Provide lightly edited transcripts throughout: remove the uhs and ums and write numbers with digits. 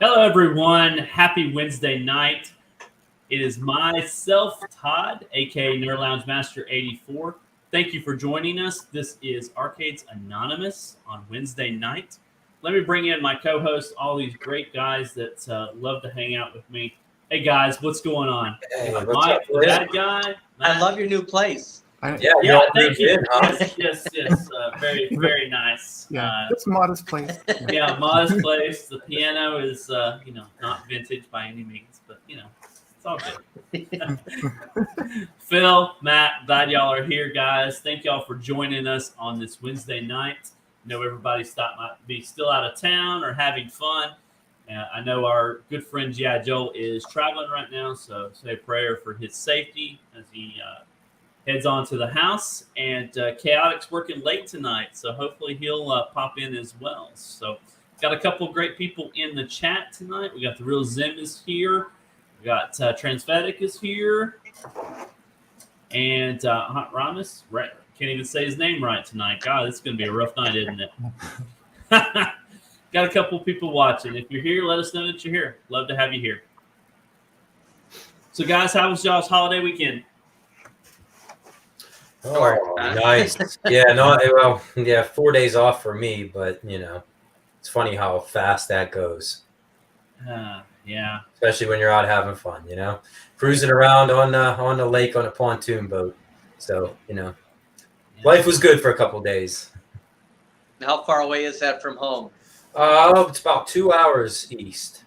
Hello, everyone. Happy Wednesday night. It is myself, Todd, aka Nerd Lounge Master 84. Thank you for joining us. This is Arcades Anonymous on Wednesday night. Let me bring in my co-hosts, all these great guys that love to hang out with me. Hey guys, what's going on? Hey, what's Mike, up, the boys? bad guy. I Matt. love your new place. Yeah, you Yeah, all thank moved you. in, huh? Yes. Very, very nice. Yeah, it's a modest place. Yeah, modest place. The piano is, not vintage by any means, but it's all good. Phil, Matt, glad y'all are here, guys. Thank y'all for joining us on this Wednesday night. I know everybody might be still out of town or having fun. I know our good friend G.I. Joel is traveling right now, so say a prayer for his safety as he heads on to the house. And Chaotic's working late tonight, so hopefully he'll pop in as well. So got a couple of great people in the chat tonight. We got the Real Zim is here. We got Transfetic is here. And Hot Ramis, right, can't even say his name right tonight. God, it's going to be a rough night, isn't it? Got a couple of people watching. If you're here, let us know that you're here. Love to have you here. So, guys, how was y'all's holiday weekend? Oh, nice. Yeah, 4 days off for me, but it's funny how fast that goes. Yeah. Especially when you're out having fun, cruising around on the lake on a pontoon boat. So, life was good for a couple days. How far away is that from home? It's about 2 hours east.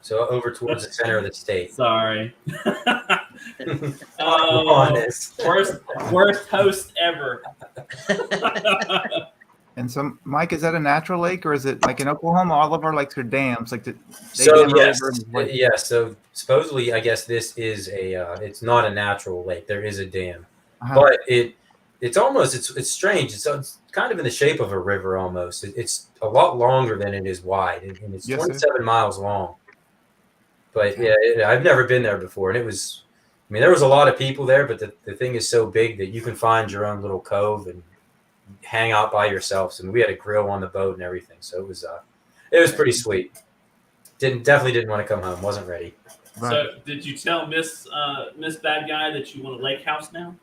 So over towards the center of the state. Sorry. Honest. Worst host ever. And so, Mike, is that a natural lake, or is it like in Oklahoma? All of our lakes are dams. Like So supposedly, I guess this is it's not a natural lake. There is a dam, Uh-huh. but it's strange. It's kind of in the shape of a river almost. It's a lot longer than it is wide, and it's 27 miles long. But I've never been there before, and it was. I mean, there was a lot of people there, but the thing is so big that you can find your own little cove and hang out by yourselves. And we had a grill on the boat and everything, so it was pretty sweet. Definitely didn't want to come home. Wasn't ready. Right. So, did you tell Miss Bad Guy that you want a lake house now?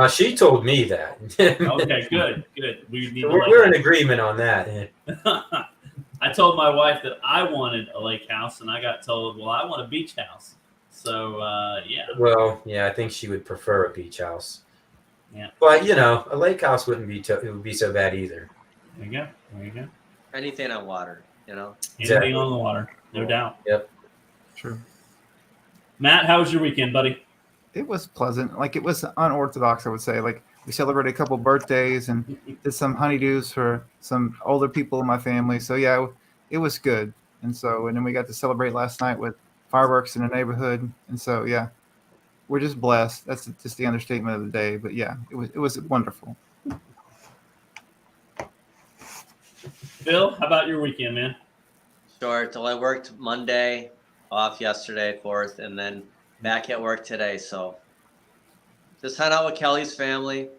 She told me that. Okay, good. We're in agreement on that. I told my wife that I wanted a lake house, and I got told, well, I want a beach house. So, yeah. Well, yeah, I think she would prefer a beach house. Yeah. But, a lake house wouldn't be it would be so bad either. There you go. Anything on water, Anything on the water, no doubt. Yep. True. Matt, how was your weekend, buddy? It was pleasant. Like, it was unorthodox, I would say. Like, we celebrated a couple birthdays and did some honeydews for some older people in my family. So, yeah, it was good. And then we got to celebrate last night with fireworks in the neighborhood. And so, yeah, we're just blessed. That's just the understatement of the day. But, yeah, it was wonderful. Phil, how about your weekend, man? Sure. Till I worked Monday, off yesterday, 4th, and then back at work today. So just hung out with Kelly's family.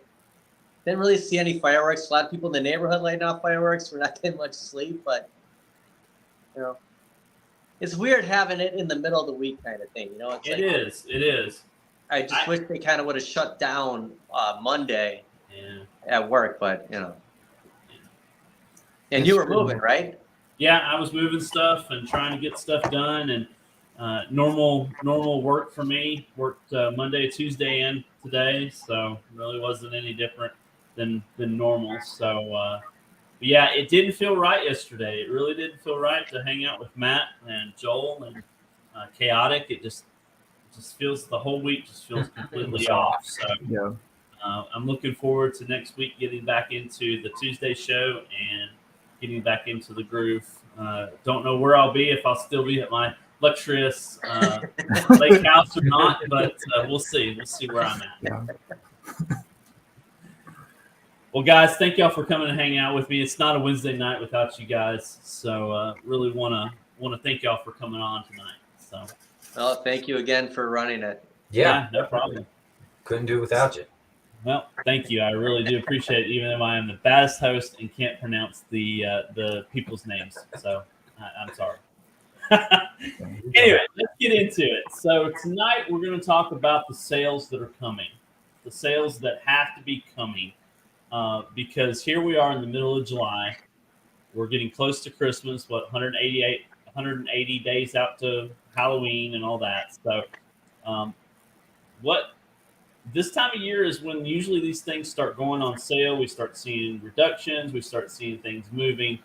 Didn't really see any fireworks. A lot of people in the neighborhood lighting off fireworks. We're not getting much sleep, but it's weird having it in the middle of the week kind of thing. It is. I just wish they kind of would have shut down Monday at work, but And you were moving, right? Yeah, I was moving stuff and trying to get stuff done, and normal work for me. Worked Monday, Tuesday, and today, so really wasn't any different than normal. So, yeah, it didn't feel right yesterday. It really didn't feel right to hang out with Matt and Joel and Chaotic. It just feels the whole week just feels completely off. So, Yeah. I'm looking forward to next week getting back into the Tuesday show and getting back into the groove. Don't know where I'll be, if I'll still be at my luxurious lake house or not, but we'll see. We'll see where I'm at. Yeah. Well, guys, thank y'all for coming and hanging out with me. It's not a Wednesday night without you guys, so really want to thank y'all for coming on tonight. So, well, thank you again for running it. Yeah, no problem. Couldn't do it without you. Well, thank you. I really do appreciate it, even though I am the baddest host and can't pronounce the people's names. So I'm sorry. into it. So tonight we're going to talk about the sales that are coming, the sales that have to be coming, because here we are in the middle of July. We're getting close to Christmas. 180 days out to Halloween and all that. So, what this time of year is when usually these things start going on sale. We start seeing reductions. We start seeing things moving,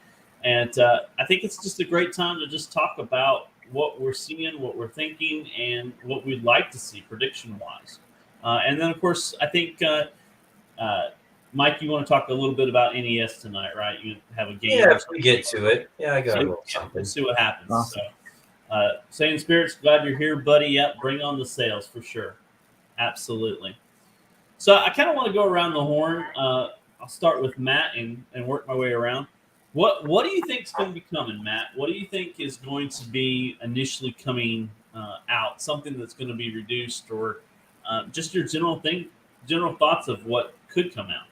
and I think it's just a great time to just talk about what we're seeing, what we're thinking, and what we'd like to see prediction-wise. And then, of course, I think Mike, you want to talk a little bit about NES tonight, right? You have a game. Yeah, if we get to it. Yeah, I got a So, little something. we'll see what happens. Awesome. So, Sailing Spirits, glad you're here, buddy. Yep, bring on the sales for sure. Absolutely. So I kind of want to go around the horn. I'll start with Matt and work my way around. What do you think is going to be coming, Matt? What do you think is going to be initially coming out? Something that's going to be reduced, or just your general thoughts of what could come out?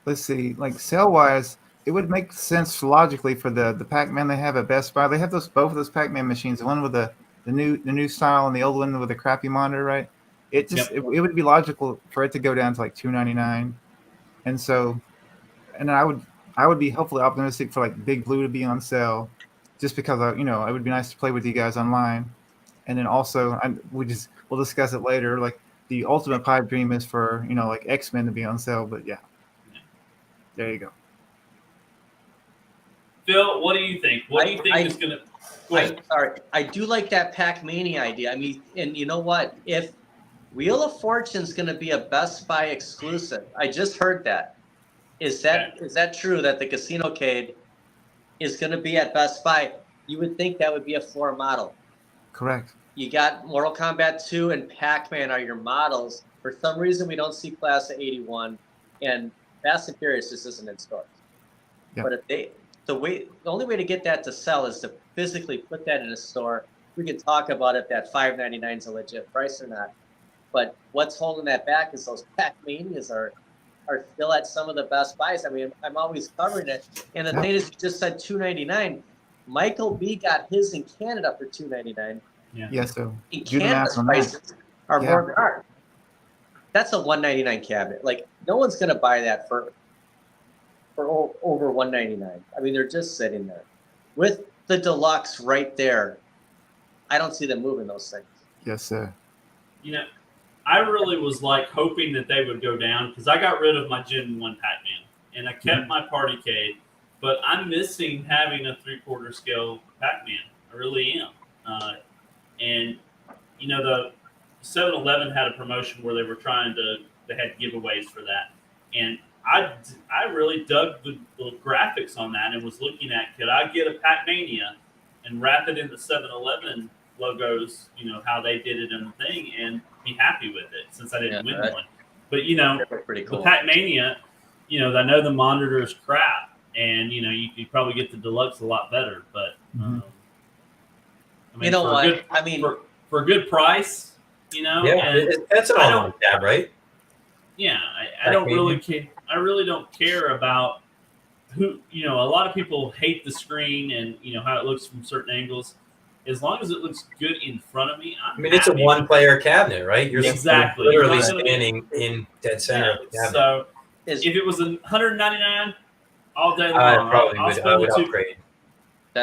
Let's see, like sale wise, it would make sense logically for the Pac-Man they have at Best Buy. They have both of those Pac-Man machines, the one with the new style and the old one with the crappy monitor, right? It just it would be logical for it to go down to like $299, and so, and I would be hopefully optimistic for like Big Blue to be on sale, just because it would be nice to play with you guys online, and then also we'll discuss it later. Like the ultimate pipe dream is for like X-Men to be on sale, but yeah. There you go. Phil, what do you think? What do you think is going to? Go ahead. Sorry, I do like that Pac-Mania idea. I mean, and you know what? If Wheel of Fortune's going to be a Best Buy exclusive, I just heard that. Is that true that the Casino-Cade is going to be at Best Buy? You would think that would be a floor model. Correct. You got Mortal Kombat 2 and Pac-Man are your models. For some reason, we don't see Class of 81, and Fast and Furious just isn't in stores. Yeah. But if the only way to get that to sell is to physically put that in a store. We can talk about if that $5.99 is a legit price or not. But what's holding that back is those Pac-Manias are still at some of the Best Buys. I mean, I'm always covering it. And the thing is, you just said $2.99. Michael B got his in Canada for $2.99. Yeah. So In do the Canada, math on that. prices are more than ours. That's a $199 cabinet. Like, no one's going to buy that for over $199. I mean, they're just sitting there. With the deluxe right there, I don't see them moving those things. Yes, sir. I really was like hoping that they would go down because I got rid of my Gen 1 Pac-Man and I kept my Partycade, but I'm missing having a 3/4 scale Pac-Man. I really am. And the 7-Eleven had a promotion where they had giveaways for that. And I really dug the graphics on that and was looking at, could I get a Pac-Mania and wrap it in the 7-Eleven logos, how they did it in the thing, and be happy with it since I didn't win one. But, Pretty cool. the Pac-Mania, I know the monitor is crap and, you could probably get the deluxe a lot better. But, for a good price, Yeah, that's an online tab, right? Yeah, I don't really care. I really don't care about who. A lot of people hate the screen and how it looks from certain angles. As long as it looks good in front of me, it's a one-player cabinet, right? You're exactly literally standing in dead center of the cabinet. So if it was $199 all day long, I would upgrade.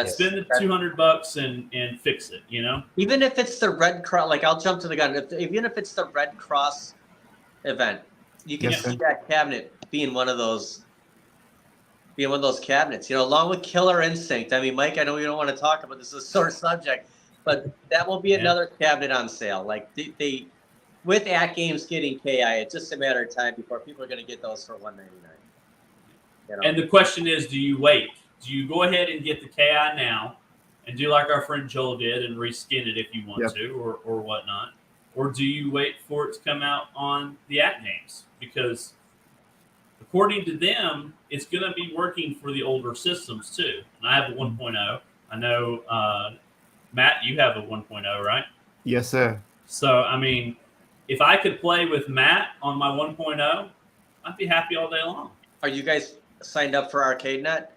Spend the $200 and fix it. Even if it's the Red Cross, like I'll jump to the gun. Even if it's the Red Cross event, you can see that cabinet being one of those cabinets, along with Killer Instinct. I mean, Mike, I know you don't want to talk about this, is a sore subject, but that will be another cabinet on sale. Like they with At Games getting KI, it's just a matter of time before people are going to get those for $199. And the question is, do you wait? Do you go ahead and get the KI now and do like our friend Joel did and reskin it if you want to or whatnot? Or do you wait for it to come out on the At Games? Because according to them, it's going to be working for the older systems too. And I have a 1.0. I know, Matt, you have a 1.0, right? Yes, sir. So, I mean, if I could play with Matt on my 1.0, I'd be happy all day long. Are you guys signed up for ArcadeNet?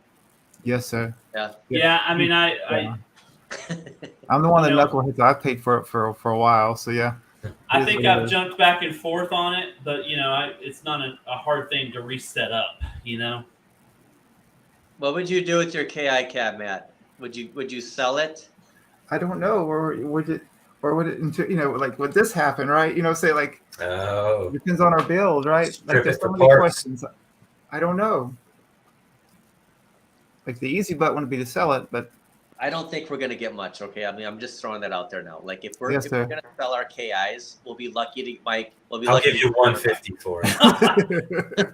Yes, sir. Yeah. Yeah, I mean, I'm the one that You know, knuckleheads. I've paid for it for a while, so yeah. I It is think what it I've is. jumped back and forth on it, but it's not a hard thing to reset up. What would you do with your KI cab, Matt? Would you sell it? I don't know, or would it, like would this happen, right? Say like Oh, depends on our build, right? Like strip there's it so for many parts. questions. I don't know. Like the easy button would be to sell it, but I don't think we're gonna get much. Okay, I mean, I'm just throwing that out there now. Like if we're yes, if we're sir. gonna sell our KIs, we'll be lucky to Mike. We'll be I'll lucky give to you 150 for it.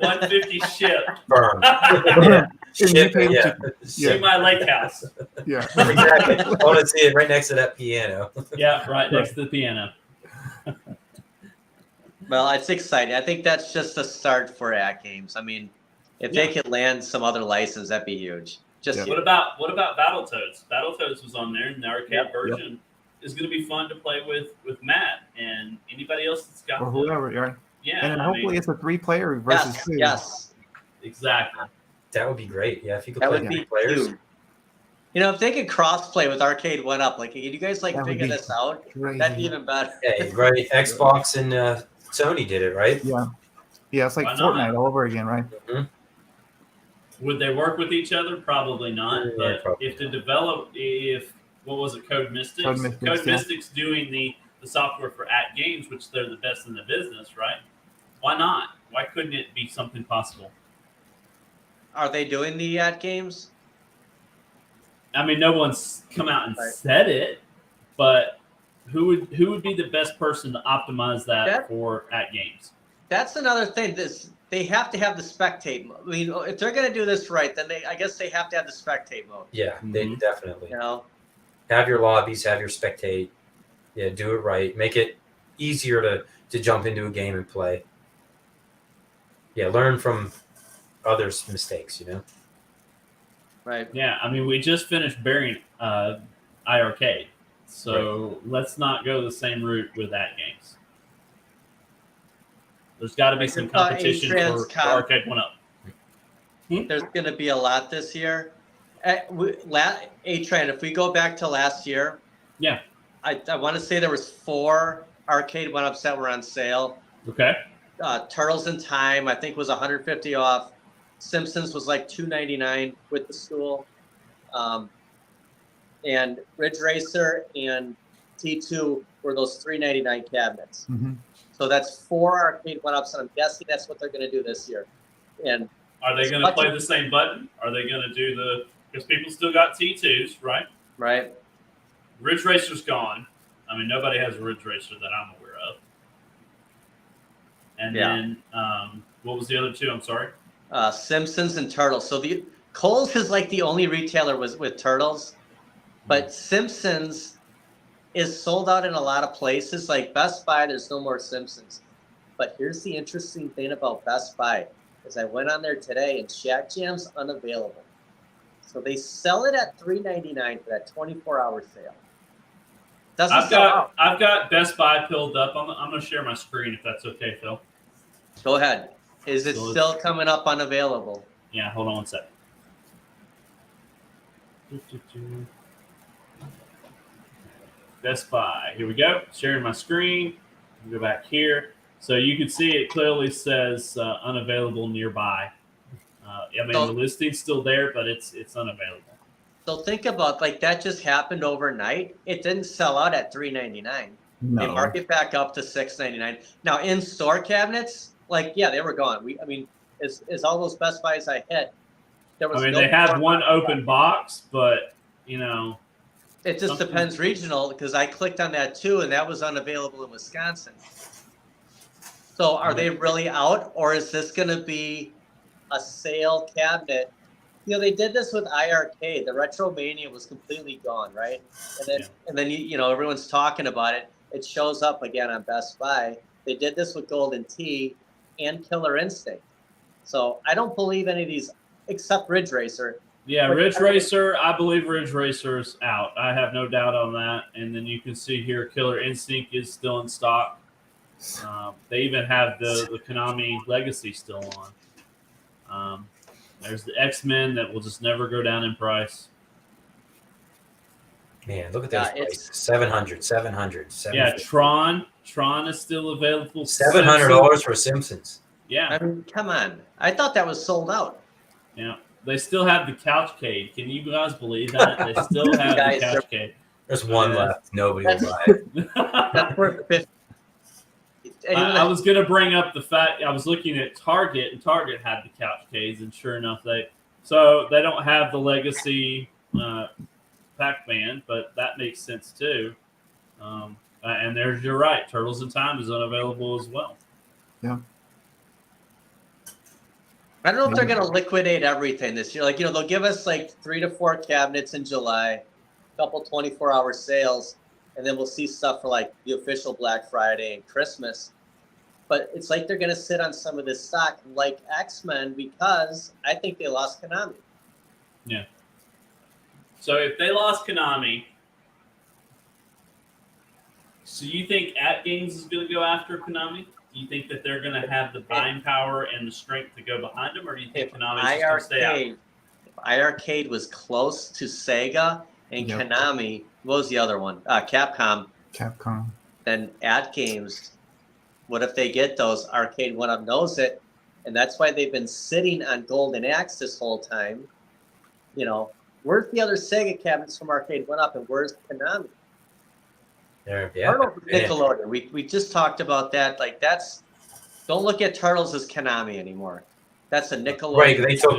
150 ship. Firm. Yeah. And you Ship pay it, what yeah. you- See Ship. my lake house. Yeah. Exactly. I want to see it right next to that piano. Yeah, right next to the piano. Well, it's exciting. I think that's just a start for At Games. I mean, if they could land some other license, that'd be huge. Just Yeah. huge. What about Battletoads? Battletoads was on there, and the arcade version is going to be fun to play with Matt and anybody else that's got Or whoever, right? Yeah, And then I hopefully mean, it's a 3-player versus Yes, 2. yes, exactly. That would be great. Yeah, if you could that play would three be players. huge. If they could cross-play with Arcade One Up, like, can you guys That would figure be this out? Crazy. That'd be even better. Yeah, right. Xbox and Sony did it, right? Yeah. Yeah, it's like Why not? Fortnite all over again, right? Would they work with each other? Probably not. Yeah, But probably if what was it, Code Mystics? Code Mystics, yeah. Mystics doing the software for At Games, which they're the best in the business, right? Why not? Why couldn't it be something possible? Are they doing the At Games? I mean, no one's come out and Right. said it, but who would be the best person to optimize that That- for At Games? That's another thing. They have to have the spectate mode. I mean, if they're going to do this right, then I guess they have to have the spectate mode. Yeah, they Mhm. definitely You know, have your lobbies, have your spectate. Yeah, do it right. Make it easier to jump into a game and play. Yeah, learn from others' mistakes. right? Yeah, I mean, we just finished burying iArcade, so let's not go the same route with At Games. There's got to be some competition for Arcade One Up. There's going to be a lot this year. A-Train, if we go back to last year, Yeah. I want to say there was 4 Arcade One Ups that were on sale. Okay. Turtles in Time, I think, was 150 off. Simpsons was like $2.99 with the stool. And Ridge Racer and T2 were those $3.99 cabinets. Mm-hmm. So that's 4 Arcade One Ups, and I'm guessing that's what they're going to do this year. And Are they going to play the same button? Are they going to do because people still got T2s, right? right, Ridge Racer's gone. I mean, nobody has a Ridge Racer that I'm aware of. And Yeah. then, what was the other 2? I'm sorry. Simpsons and Turtles. So the Kohl's is like the only retailer with Turtles, but Simpsons is sold out in a lot of places. Like Best Buy, there's no more Simpsons. But here's the interesting thing about Best Buy is I went on there today and Shack Jam's unavailable. So they sell it at $3.99 for that 24-hour sale. Doesn't sell out. I've got Best Buy filled up. I'm going to share my screen if that's okay, Phil. Go ahead. Is it So still coming up unavailable? Yeah, hold on one sec. Best Buy. Here we go. Sharing my screen. Go back here. So you can see it clearly says unavailable nearby. I mean, So- the listing's still there, but it's unavailable. So think about like that just happened overnight. It didn't sell out at $3.99. They No. mark it back up to $6.99. Now in store cabinets, like yeah, they were gone. As all those Best Buys I hit, there was. I mean, no they have store one box. open box, but It just something- depends regional because I clicked on that too, and that was unavailable in Wisconsin. So are they really out, or is this going to be a sale cabinet? They did this with iArcade. The Retromania was completely gone, right? And then everyone's talking about it. It shows up again on Best Buy. They did this with Golden Tee and Killer Instinct. So I don't believe any of these except Ridge Racer. yeah, Ridge Racer. I believe Ridge Racer's out. I have no doubt on that. And then you can see here, Killer Instinct is still in stock. They even have the Konami Legacy still on. There's the X-Men that will just never go down in price. Man, look at those Yeah, prices. 700, 700, Yeah, Tron is still available. $700 for Simpsons. Yeah, I mean, come on. I thought that was sold out. yeah. They still have the Couchcade. Can you guys believe that? They still have the Guys, Couchcade. There's one Yeah. left. Nobody will That's- buy it. That's worth 50. I was going to bring up the fact I was looking at Target, and Target had the Couchcades, and sure enough, they don't have the Legacy Pac-Man, but that makes sense too. And you're right. Turtles in Time is unavailable as well. I don't know if they're going to liquidate everything this year. Like, they'll give us like 3 to 4 cabinets in July, a couple 24-hour sales, and then we'll see stuff for like the official Black Friday and Christmas. But it's like they're going to sit on some of this stock like X-Men because I think they lost Konami. So if they lost Konami, so you think At Games is going to go after Konami? Do you think that they're going to have the buying power and the strength to go behind them, or do you think Konami's just going to stay out? If iArcade was close to Sega and Yep. Konami, what was the other one? Capcom. Capcom. Then At Games, what if they get those? Arcade One Up knows it, and that's why they've been sitting on Golden Axe this whole time. Where's the other Sega cabinets from Arcade One Up, and where's Konami? Turtles is Nickelodeon. We just talked about that. Like don't look at Turtles as Konami anymore. That's a Nickelodeon. Right, they took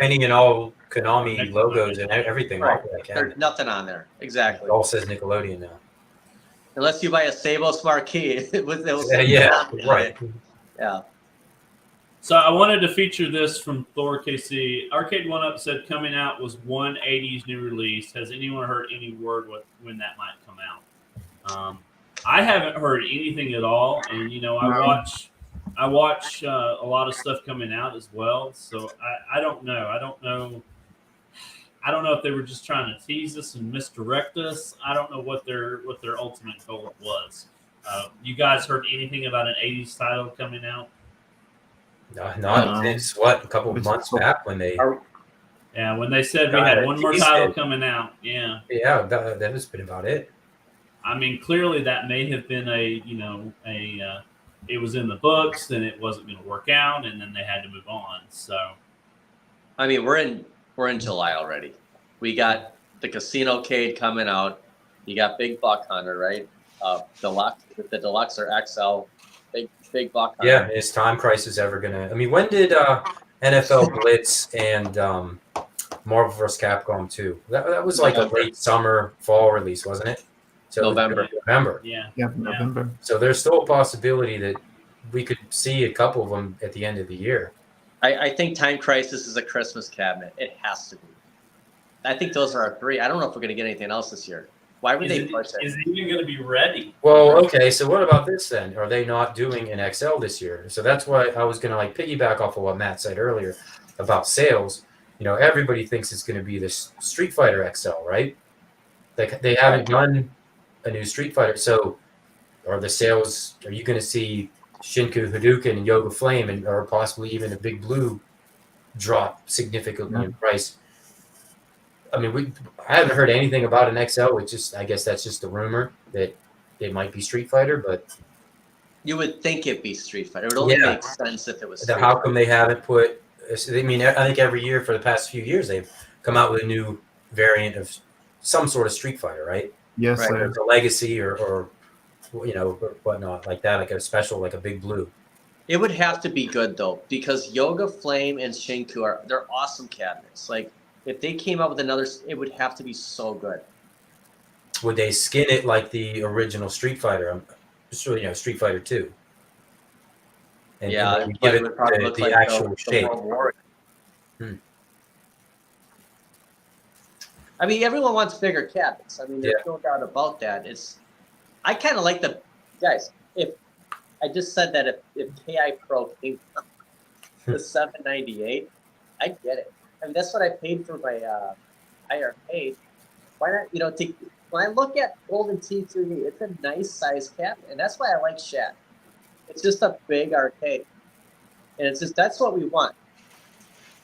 any and all Konami logos and everything Right. off of that There's cabinet. nothing on there. Exactly. It all says Nickelodeon now. Unless you buy a Sabos marquee, it was Yeah, Konami on right. it. Yeah. So I wanted to feature this from Thor KC. Arcade One Up said coming out was one 80s new release. Has anyone heard any word when that might come out? I haven't heard anything at all, and I watch a lot of stuff coming out as well. So I don't know. I don't know if they were just trying to tease us and misdirect us. I don't know what their ultimate goal was. You guys heard anything about an 80s title coming out? Not since a couple of months back when they. Yeah, when they said we had one more title coming out. Yeah. Yeah, that has been about it. I mean, clearly that may have been it was in the books and it wasn't going to work out, and then they had to move on. So, I mean, we're in July already. We got the Casino Cade coming out. You got Big Buck Hunter, right? Deluxe, the Deluxe or XL, big Buck Hunter. Yeah, is Time Crisis ever gonna? I mean, when did NFL Blitz and Marvel vs. Capcom 2? That was like a late summer, fall release, wasn't it? So November. November. yeah. Yeah, November. So there's still a possibility that we could see a couple of them at the end of the year. I think Time Crisis is a Christmas cabinet. It has to be. I think those are our 3. I don't know if we're going to get anything else this year. Why would they push it? Is it even going to be ready? Well, okay, so what about this then? Are they not doing an XL this year? So that's why I was going to piggyback off of what Matt said earlier about sales. Everybody thinks it's going to be this Street Fighter XL, right? They haven't done a new Street Fighter. So are you going to see Shinku Hadouken and Yoga Flame or possibly even a Big Blue drop significantly in price? I mean, I haven't heard anything about an XL, I guess that's just a rumor that it might be Street Fighter, but You would think it'd be Street Fighter. It would only make sense if it was Street how Fighter. come they haven't put? I mean, I think every year for the past few years they've come out with a new variant of some sort of Street Fighter, right? Yes, Right. sir. It's a Legacy or whatnot like that, like a special, like a Big Blue. It would have to be good though, because Yoga Flame and Shinku they're awesome cabinets. Like if they came out with another, it would have to be so good. Would they skin it like the original Street Fighter? I'm sure Street Fighter 2. And Yeah, give but it would probably the look like actual the shape. World War. Hmm. I mean, everyone wants bigger cabinets. I mean, there's no doubt about that. I kind of like the guys. If I just said that if KI Pro came out to $798, I get it. I mean, that's what I paid for my iArcade. Why not? When I look at Golden T3, it's a nice size cabinet, and that's why I like Shat. It's just a big arcade, and that's what we want.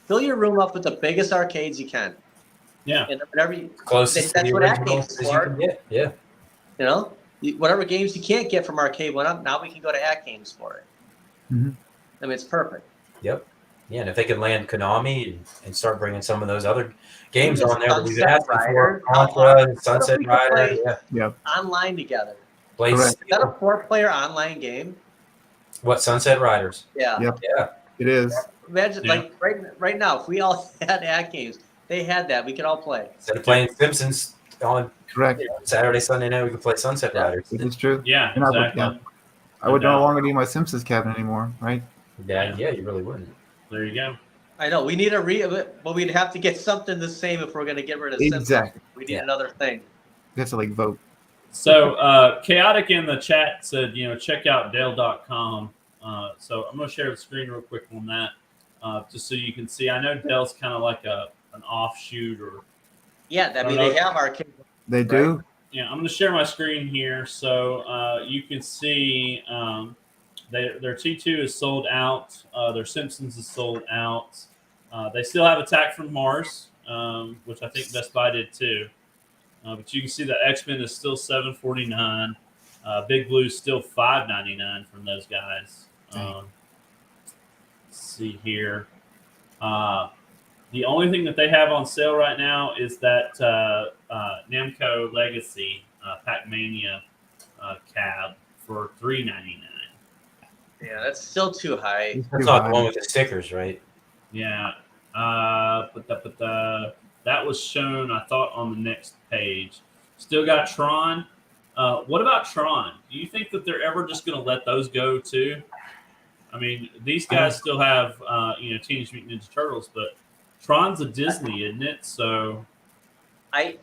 Fill your room up with the biggest arcades you can. Yeah. And whatever you, Closest That's to the what original At-Games as you for. can get. Yeah. you know, whatever games you can't get from Arcade One Up, now we can go to At-Games for it. Mhm. I mean, it's perfect. Yep. Yeah, and if they could land Konami and start bringing some of those other games Even on there that we've Sunset asked before, Rider. How Contra, What if Sunset we could Rider, play yeah, Yep. online together? Blaze Correct. Is that a Steel. 4-player online game? What, Sunset Riders? Yeah. Yep. Yeah. It is. Imagine, Yeah. like, right now, if we all had At-Games, they had that, we could all play. Instead of playing Simpsons on Correct. Saturday, Sunday night, we could play Sunset Yeah. Riders. It is true. Yeah, And exactly. I would No no doubt. longer need my Simpsons cabinet anymore, right? Yeah, you really wouldn't. There you go. I know, we need but we'd have to get something the same if we're going to get rid of Simpsons. Exactly. We need Yeah. another thing. You have to like vote. So Chaotic in the chat said, check out Dale.com. So I'm going to share the screen real quick on that, just so you can see. I know Dale's kind of like an offshoot or. Yeah, I mean, know. they have Arcade. They do. Yeah, I'm going to share my screen here so you can see their T2 is sold out. Their Simpsons is sold out. They still have Attack from Mars, which I think Best Buy did too. But you can see that X-Men is still $749. Big Blue is still $599 from those guys. Let's see here. The only thing that they have on sale right now is that Namco Legacy Pac-Mania cab for $399. Yeah, that's still too high. It's That's too not high. the one with the stickers, right? Yeah, that was shown, I thought, on the next page. Still got Tron. What about Tron? Do you think that they're ever just going to let those go too? I mean, these guys still have, Teenage Mutant Ninja Turtles, but Tron's a Disney, isn't it? So I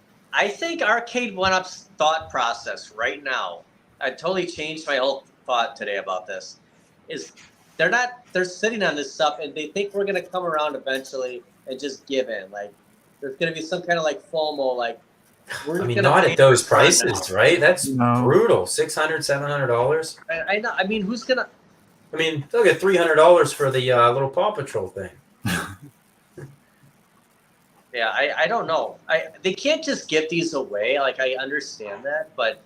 think Arcade One Up's thought process right now, I totally changed my whole thought today about this, is they're sitting on this stuff and they think we're going to come around eventually and just give in. Like, there's going to be some kind of like FOMO, like, we're I mean, gonna not pay at those for Tron prices, right? That's No. brutal. $600, $700. I know. I mean, who's going to. I mean, they'll get $300 for the little Paw Patrol thing. Yeah, I don't know. They can't just give these away. Like, I understand that, but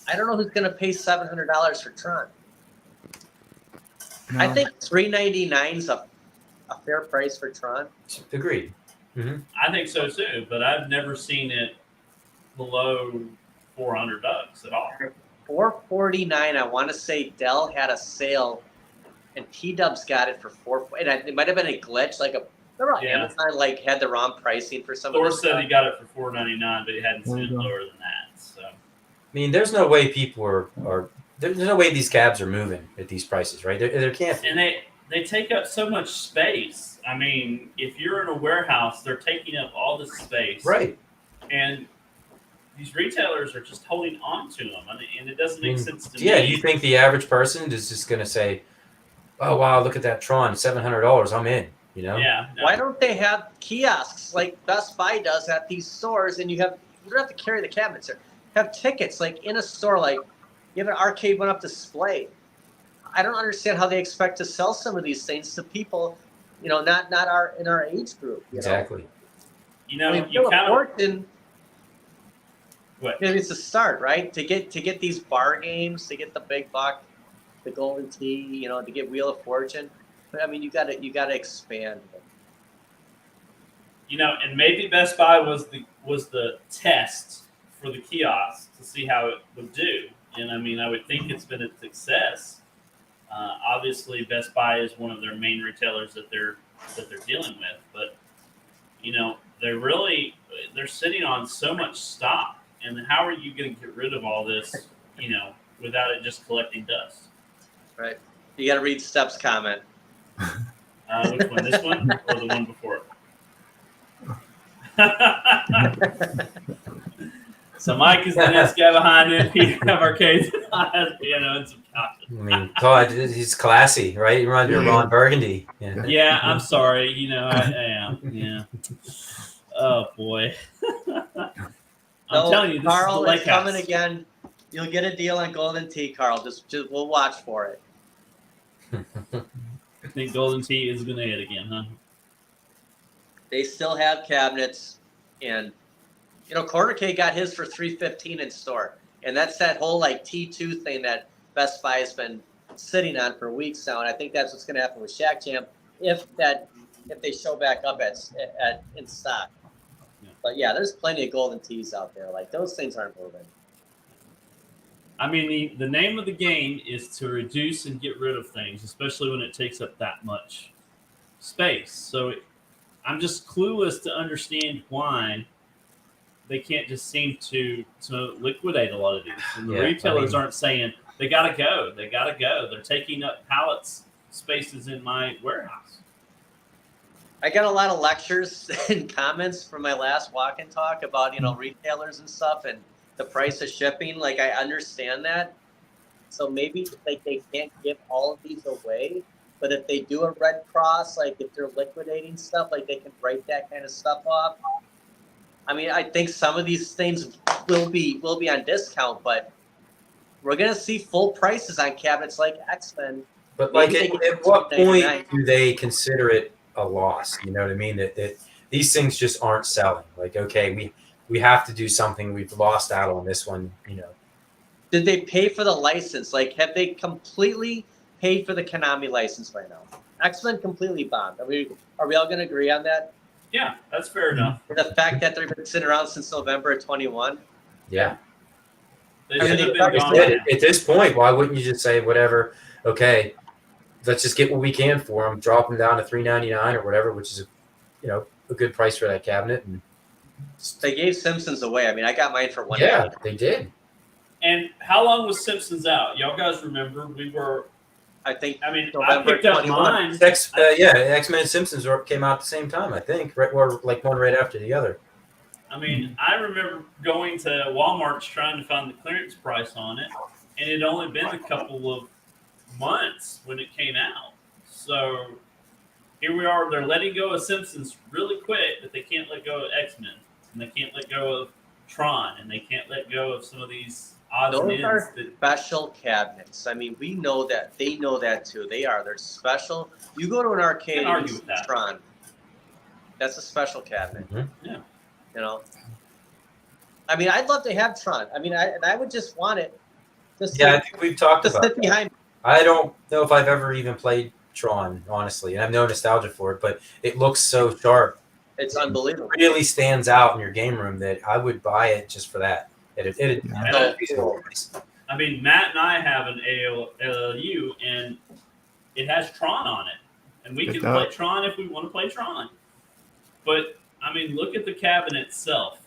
I don't know who's going to pay $700 for Tron. I No. think $399 is a fair price for Tron. Agreed. I think so too, but I've never seen it below $400 at all. $449. I want to say Dell had a sale, and T-Dubs got it for $4. And it might have been a glitch, like remember how Yeah. Amazon like had the wrong pricing for some Thor of this said stuff? he got it for $499, but he hadn't There seen you it go. lower than that. So I mean, there's no way people are there's no way these cabs are moving at these prices, right? There can't be. and they take up so much space. I mean, if you're in a warehouse, they're taking up all this space, Right. And these retailers are just holding on to them, and it doesn't make sense to Yeah, me. you think the average person is just going to say, oh, wow, look at that Tron, $700, I'm in, you know? Yeah. No. Why don't they have kiosks like Best Buy does at these stores, and you don't have to carry the cabinets there. Have tickets like in a store, like you have an Arcade One Up display. I don't understand how they expect to sell some of these things to people, not in our age group. Exactly. You know, I mean, you Philip kind of Fortune, what? maybe it's a start, right? To get these bar games, to get the big buck, the Golden Tee, to get Wheel of Fortune. But I mean, you gotta expand. And maybe Best Buy was the test for the kiosk to see how it would do. And I mean, I would think it's been a success. Obviously, Best Buy is one of their main retailers that they're dealing with, but they're sitting on so much stock. And how are you going to get rid of all this, without it just collecting dust? Right. You got to read Steph's comment. Which one? This one or the one before it? So Mike is the next guy behind it. We have Arcades, and some I mean, Todd, he's classy, right? He reminds me of Ron Burgundy. Yeah. Yeah, I'm sorry. I am. Yeah. Oh boy. I'm telling you, this Carl, is the it's lake house. coming again. You'll get a deal on Golden Tee, Carl. Just we'll watch for it. I think Golden Tee is going to hit again, huh? They still have cabinets And Corner K got his for $315 in store, and that's that whole like T2 thing that Best Buy has been sitting on for weeks now. And I think that's what's going to happen with Shack Jam if they show back up in stock. Yeah. But yeah, there's plenty of golden tees out there. Like those things aren't moving. I mean, the name of the game is to reduce and get rid of things, especially when it takes up that much space. So I'm just clueless to understand why they can't just seem to liquidate a lot of these. And the retailers aren't saying they got to go. They got to go. They're taking up pallets spaces in my warehouse. I got a lot of lectures and comments from my last walk and talk about, retailers and stuff and the price of shipping. Like, I understand that. So maybe like they can't give all of these away, but if they do a Red Cross, like if they're liquidating stuff, like they can write that kind of stuff off. I mean, I think some of these things will be on discount, but we're gonna see full prices on cabinets like X-Men. But like, at what point do they consider it a loss? You know what I mean? That these things just aren't selling. Like, okay, we have to do something. We've lost out on this one. Did they pay for the license? Like, have they completely paid for the Konami license right now? X-Men completely bombed. Are we all gonna agree on that? Yeah, that's fair enough. The fact that they've been sitting around since November of 21. Yeah. They I mean, should have like been I gone. said, At this point, why wouldn't you just say whatever? Okay, let's just get what we can for them. Drop them down to $399 or whatever, which is a good price for that cabinet. And they gave Simpsons away. I mean, I got mine for $1. yeah, they did. And how long was Simpsons out? Y'all guys remember? I picked up November 21. mine. X-Men and Simpsons came out at the same time, I think, right, or like one right after the other. I mean, I remember going to Walmart trying to find the clearance price on it, and it had only been a couple of months when it came out. So here we are. They're letting go of Simpsons really quick, but they can't let go of X-Men, and they can't let go of Tron, and they can't let go of some of these odds and Those ends. are special cabinets. I mean, we know that. They know that too. They're special. You go to an arcade Can't and argue you with that. see Tron. That's a special cabinet. Mhm. Yeah. I mean, I'd love to have Tron. I mean, I would just want it. Just Yeah, I think we've talked to about sit that. behind. I don't know if I've ever even played Tron, honestly, and I have no nostalgia for it, but it looks so sharp. It's unbelievable. It really stands out in your game room that I would buy it just for that. It'd be so nice. I mean, Matt and I have an ALU, and it has Tron on it, and we It can does. play Tron if we want to play Tron. But I mean, look at the cabinet itself.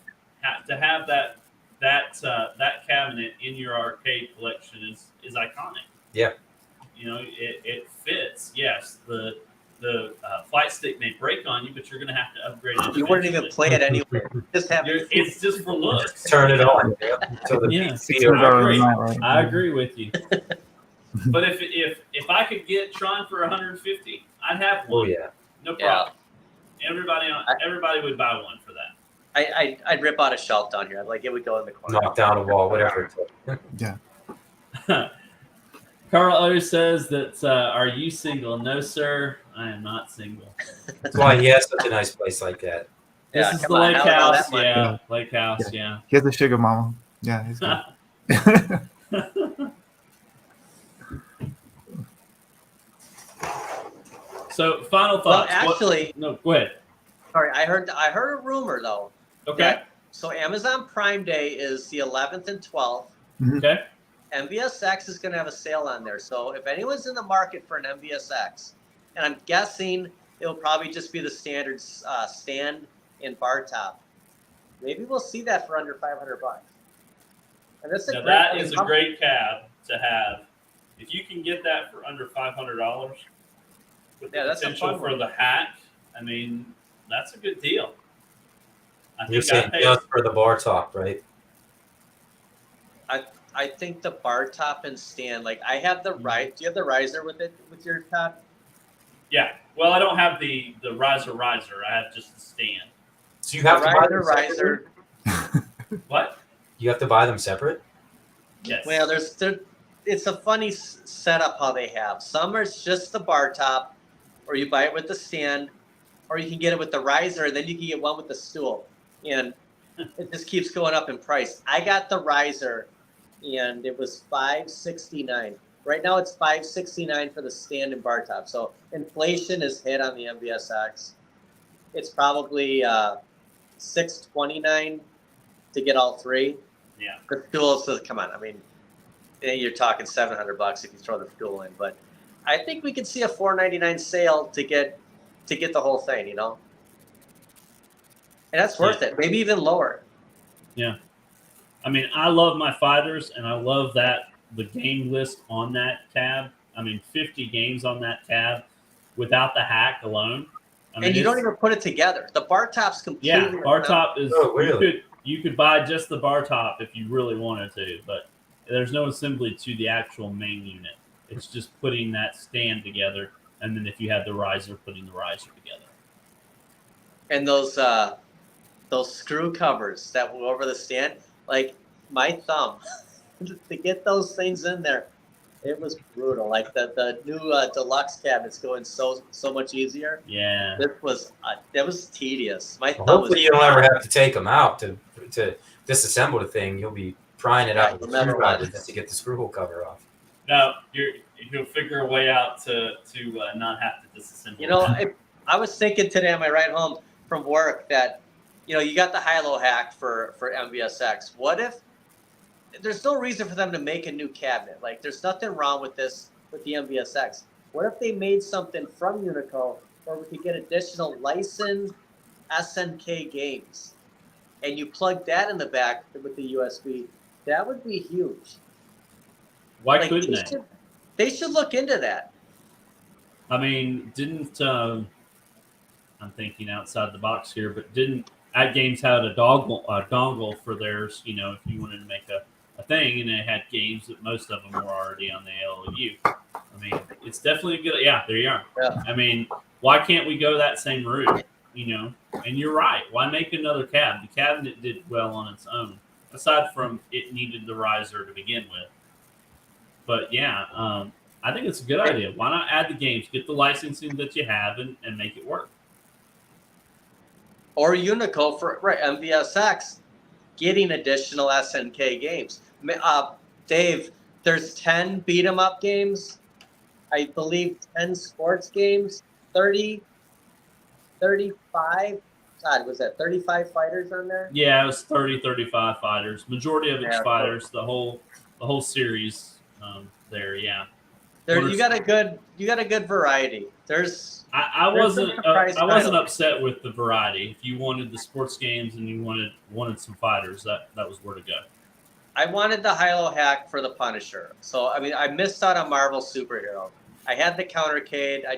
To have that cabinet in your arcade collection is iconic. Yeah. It fits. Yes, the flight stick may break on you, but you're going to have to upgrade it. You wouldn't even play it anyway. Just have it. It's just for looks. Turn it on. So the Yeah. PC Turn it I on agree. at night, right? I agree with you. But if I could get Tron for $150, I'd have Oh one. yeah. No problem. Everybody would buy one for that. I'd rip out a shelf down here. Like it would go in the corner. Knock down a wall, whatever it took. Carl O says that, are you single? No, sir. I am not single. That's why he has such a nice place like that. This Yeah, is come the on, lake how did all house. that money- Yeah, lake house. Yeah. He has a sugar mama. Yeah, he's good. So, final Well, thoughts. actually, No, go ahead. sorry, I heard a rumor though. Okay. that- So Amazon Prime Day is the 11th and 12th. Okay. MVSX is going to have a sale on there. So if anyone's in the market for an MVSX, and I'm guessing it'll probably just be the standard stand in bar top, maybe we'll see that for under $500. And that's Now that is a great cab to have. If you can get that for under $500 with Yeah, the that's a potential fun for one. the hack, I mean, that's a good deal. I You're think I saying paid. just for the bar top, right? I think the bar top and stand, like I have the right. Do you have the riser with your top? Yeah. Well, I don't have the riser. I have just the stand. So you have The to buy riser, them separate? riser. What? You have to buy them separate? Yes. Well, it's a funny setup how they have. Some are just the bar top, or you buy it with the stand, or you can get it with the riser, and then you can get one with the stool. and it just keeps going up in price. I got the riser, and it was $569. Right now, it's $569 for the stand and bar top. So inflation is hit on the MVSX. It's probably $629 to get all three. Yeah. The fuel, so come on. I mean, you're talking $700 if you throw the fuel in, but I think we could see a $499 sale to get the whole thing, you know. And that's worth it. Maybe even lower. Yeah. I mean, I love my fighters, and I love that the game list on that tab. I mean, 50 games on that tab without the hack alone. I mean, And you don't even put it together. The bar top's completely. Yeah, bar top is. Oh, really? You could buy just the bar top if you really wanted to, but there's no assembly to the actual main unit. It's just putting that stand together, and then if you have the riser, putting the riser together. And those screw covers that were over the stand, like my thumb, to get those things in there, it was brutal. Like the new deluxe cabinets going so much easier. Yeah. That was tedious. My thumb Hopefully, was. you don't ever have to take them out to disassemble the thing. You'll be prying it out with a Remember screwdriver that. to get the screw hole cover off. No, you'll figure a way out to not have to disassemble. You know, I was thinking today on my ride home from work that, you know, you got the high-low hack for MVSX. What if there's no reason for them to make a new cabinet? Like, there's nothing wrong with this with the MVSX. What if they made something from Unico where we could get additional licensed SNK games, and you plug that in the back with the USB? That would be huge. Why Like, couldn't they? They should look into that. I mean, didn't I'm thinking outside the box here, but didn't Ad Games had a dongle for theirs? You know, if you wanted to make a thing, and they had games that most of them were already on the ALU. I mean, it's definitely a good. Yeah, there you are. Yeah. I mean, why can't we go that same route? You know, and you're right. Why make another cab? The cabinet did well on its own, aside from it needed the riser to begin with. But yeah, I think it's a good idea. Why not add the games, get the licensing that you have, and make it work? Or Unico for MVSX, getting additional SNK games. Dave, there's 10 beat 'em up games, I believe 10 sports games, 30, 35. God, was that 35 fighters on there? Yeah, it was 30, 35 fighters. Majority of it's Yeah, fighters. The whole series there. Yeah. You got a good variety. There's I There's wasn't some surprise I wasn't titles. upset with the variety. If you wanted the sports games and you wanted some fighters, that was where to go. I wanted the high-low hack for the Punisher. So I mean, I missed out on Marvel Superhero. I had the Countercade. I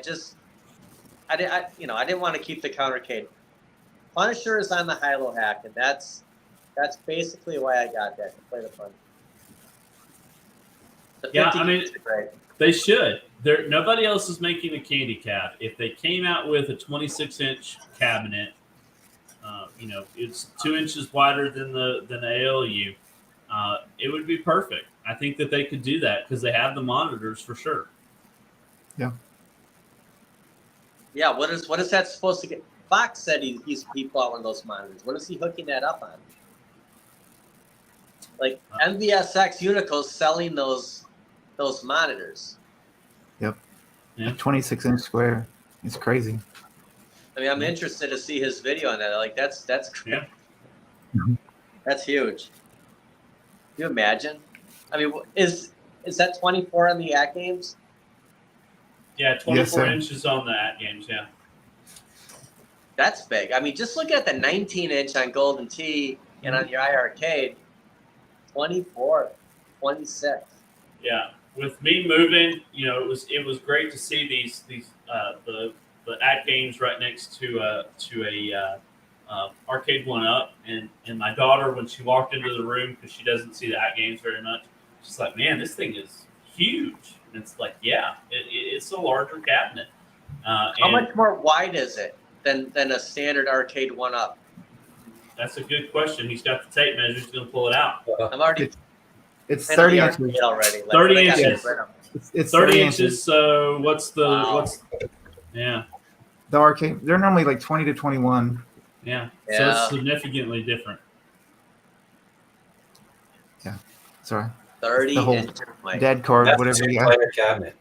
didn't want to keep the Countercade. Punisher is on the high-low hack, and that's basically why I got that, to play the Punisher. The Yeah, 50 I mean, games are great. They should. Nobody else is making a candy cab. If they came out with a 26-inch cabinet, you know, it's 2 inches wider than the ALU, it would be perfect. I think that they could do that because they have the monitors for sure. Yeah, what is that supposed to get? Fox said he bought one of those monitors. What is he hooking that up on? Like MVSX Unico's selling those monitors. Yep. Yeah. A 26-inch square. It's crazy. I mean, I'm interested to see his video on that. Like that's great. Yeah. Mhm. That's huge. Can you imagine? I mean, is that 24 on the At Games? Yeah, 24 Yes, sir. inches on the At Games, yeah. That's big. I mean, just look at the 19-inch on Golden Tee and on your iArcade. 24, 26. Yeah. With me moving, you know, it was great to see these the At Games right next to a Arcade 1-Up, and my daughter, when she walked into the room, because she doesn't see the At Games very much, she's like, man, this thing is huge. And it's like, yeah, it's a larger cabinet. How much more wide is it than a standard Arcade 1-Up? That's a good question. He's got the tape measure. He's going to pull it out. I'm already It's in the 30 arcade inches. already. Like, 30 I gotta inches. get rid of 'em. It's 30 inches. So Wow. yeah. The arcade, they're normally like 20 to 21. Yeah. So Yeah. it's significantly different. Sorry. 30 The whole inches, Mike. Dead card, That's whatever a you got. two-player cabinet.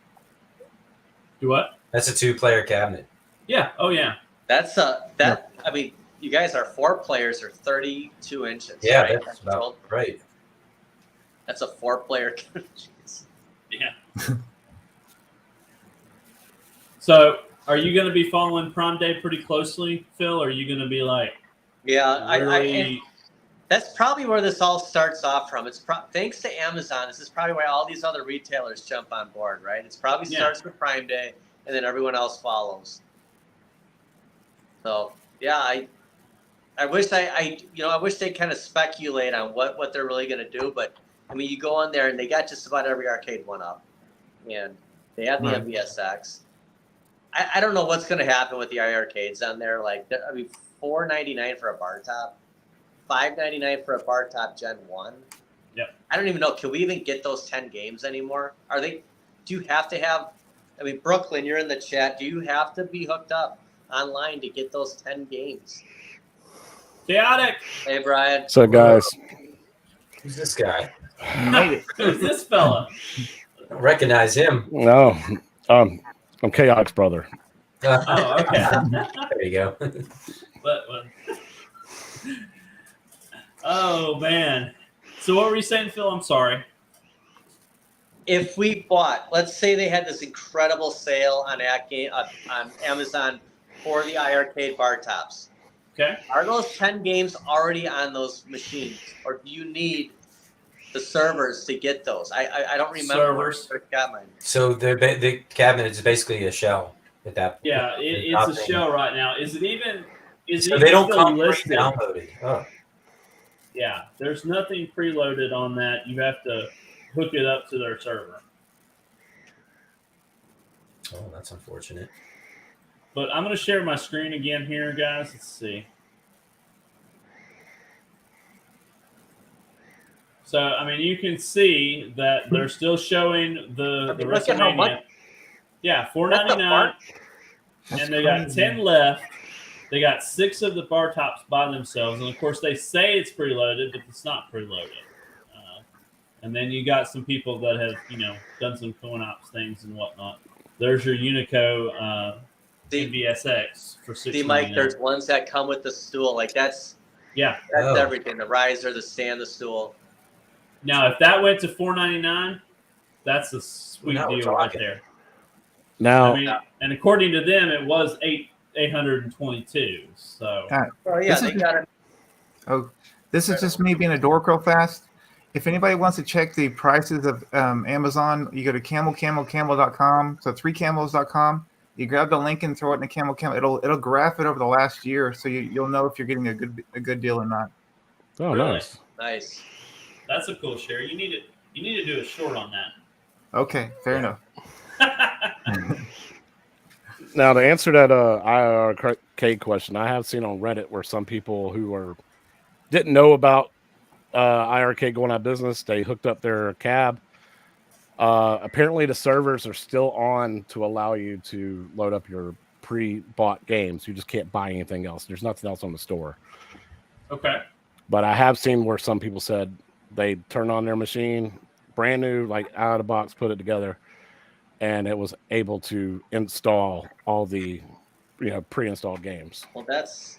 Do what? That's a two-player cabinet. Yeah. Oh yeah. That's I mean, you guys are 4 players or 32 inches. Yeah, right? that's about right. That's a 4-player. Jeez. Yeah. So, are you going to be following Prime Day pretty closely, Phil? Or are you going to be like, Yeah, really? and that's probably where this all starts off from. It's thanks to Amazon. This is probably why all these other retailers jump on board, right? It's probably starts with Prime Day, and then everyone else follows. So yeah, I wish I wish they kind of speculate on what they're really going to do. But I mean, you go on there and they got just about every arcade one up, and they have the Right. MVSX. I don't know what's going to happen with the arcades on there. Like, I mean, $4.99 for a bar top, $5.99 for a bar top Gen 1. Yep. I don't even know. Can we even get those 10 games anymore? Do you have to have? I mean, Brooklyn, you're in the chat. Do you have to be hooked up online to get those 10 games? Chaotic? Hey, Brian. So, guys, Who's this guy? You made it. Who's this fella? I don't recognize him. no, I'm Chaotic's brother. Oh, okay. There you go. But, oh man. So what were you saying, Phil? I'm sorry. If we bought, let's say they had this incredible sale on Amazon for the iArcade bar tops. Okay. Are those 10 games already on those machines, or do you need the servers to get those? I don't remember where Servers. I got mine. So the cabinet is basically a shell at that point. Yeah, it's a show right now. Is it even? Is So it they even don't still come listed? pre-downloaded. Oh. Yeah, there's nothing preloaded on that. You have to hook it up to their server. Oh, that's unfortunate. But I'm going to share my screen again here, guys. Let's see. So, I mean, you can see that they're still showing the Look at how WrestleMania. much. Yeah, That's a $4.99, bar- That's and they got crazy. 10 left. They got 6 of the bar tops by themselves, and of course, they say it's preloaded, but it's not preloaded. And then you got some people that have, done some coin-ops things and whatnot. There's your Unico NVSX for See, Mike, $6.99. there's ones that come with the stool. Like that's Yeah. Oh. everything. The riser, the stand, the stool. Now, if that went to $4.99, that's a sweet Now we're deal right talking. there. Now, I mean, and according to them, it was 822. So Oh yeah, This they is- got it. Oh, this is just me being a dork real fast. If anybody wants to check the prices of Amazon, you go to camel.com. So 3camels.com. You grab the link and throw it in a camel. It'll graph it over the last year, so you'll know if you're getting a good deal or not. oh, Really? nice. Nice. that's a cool share. You need to do a short on Okay, fair enough. that. Now, to answer that IRK question, I have seen on Reddit where some people who didn't know about IRK going out of business, they hooked up their cab. Apparently, the servers are still on to allow you to load up your pre-bought games. You just can't buy anything else. There's nothing else on the store. Okay. But I have seen where some people said they turned on their machine, brand new, like out of the box, put it together, and it was able to install all the pre-installed games. Well, that's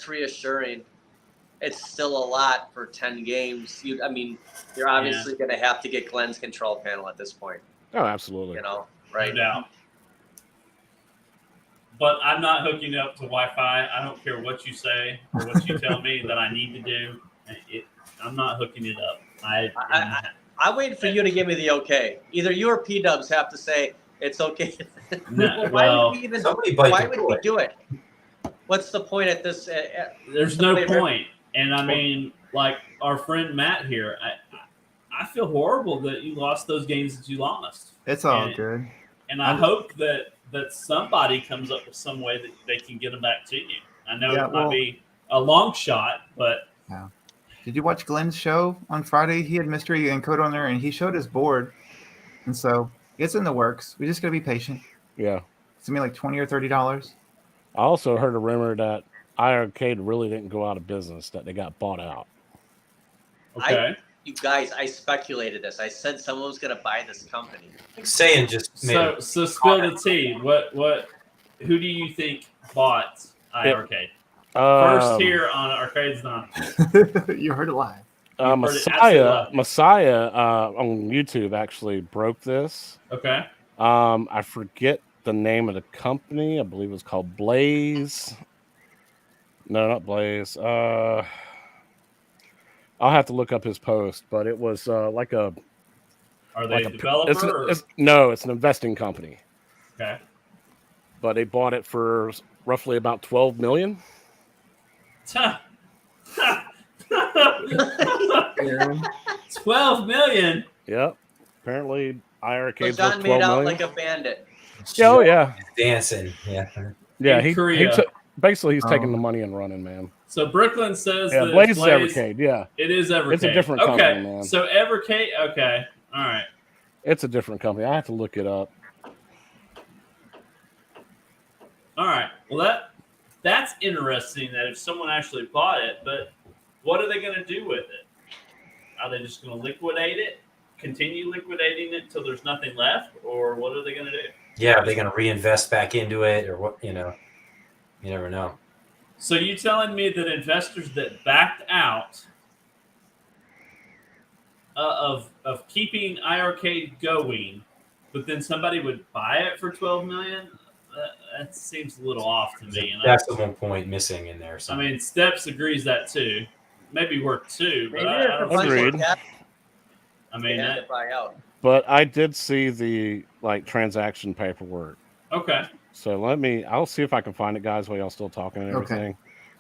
reassuring. It's still a lot for 10 games. You're obviously going to have to get Glenn's control panel at this point. Oh, absolutely. Right? No doubt. But I'm not hooking up to Wi-Fi. I don't care what you say or what you tell me that I need to do. I'm not hooking it up. I'm waiting for you to give me the okay. Either you or P-Dubs have to say it's okay. No, Why well, would we even? Somebody bite Why the would bullet. we do it? What's the point at this? there's the no flavor. point. And I mean, like our friend Matt here, I feel horrible that you lost those games that you lost. It's all And- good. And I hope that somebody comes up with some way that they can get them back to you. I know Yeah, it might well- be a long shot, but Did you watch Glenn's show on Friday? He had Mystery and Code on there, and he showed his board, and so it's in the works. We just gotta be patient. Yeah. It's gonna be like $20 or $30. I also heard a rumor that iArcade really didn't go out of business, that they got bought out. Okay. You guys, I speculated this. I said someone was going to buy this company. I think Saiyan just made So spill the tea. Who do you think bought iArcade? First here on Arcades Not. You heard it live. You heard it absolutely live. Messiah on YouTube actually broke this. Okay. I forget the name of the company. I believe it was called Blaze. No, not Blaze. I'll have to look up his post, but it was like a. Are they like a developer? No, it's an investing company. Okay. But they bought it for roughly about 12 million. Ha. 12 million. Yep. Apparently, So iArcade's John worth made 12 out million. like a bandit. Yeah, oh yeah, dancing. Yeah. yeah. In He Korea. basically he's Oh. taking the money and running, man. So Brooklyn says Yeah, that Blaze is Blaze, Evercade. Yeah, it is Evercade. It's a different okay. company, man. So Evercade. Okay. All right. it's a different company. I have to look it up. All right. Well, that's interesting. That if someone actually bought it, but what are they going to do with it? Are they just going to liquidate it? Continue liquidating it until there's nothing left, or what are they going to do? Yeah, are they going to reinvest back into it, or what? You never know. So you telling me that investors that backed out of keeping iArcade going, but then somebody would buy it for 12 million? That seems a little off to me. That's the one point missing in there. I mean, Steps agrees that too. Maybe work too, but Maybe I there's don't a bunch Agreed. of that I they mean, had to buy out. But I did see the transaction paperwork. okay. So I'll see if I can find it, guys, while y'all still talking and Okay. everything.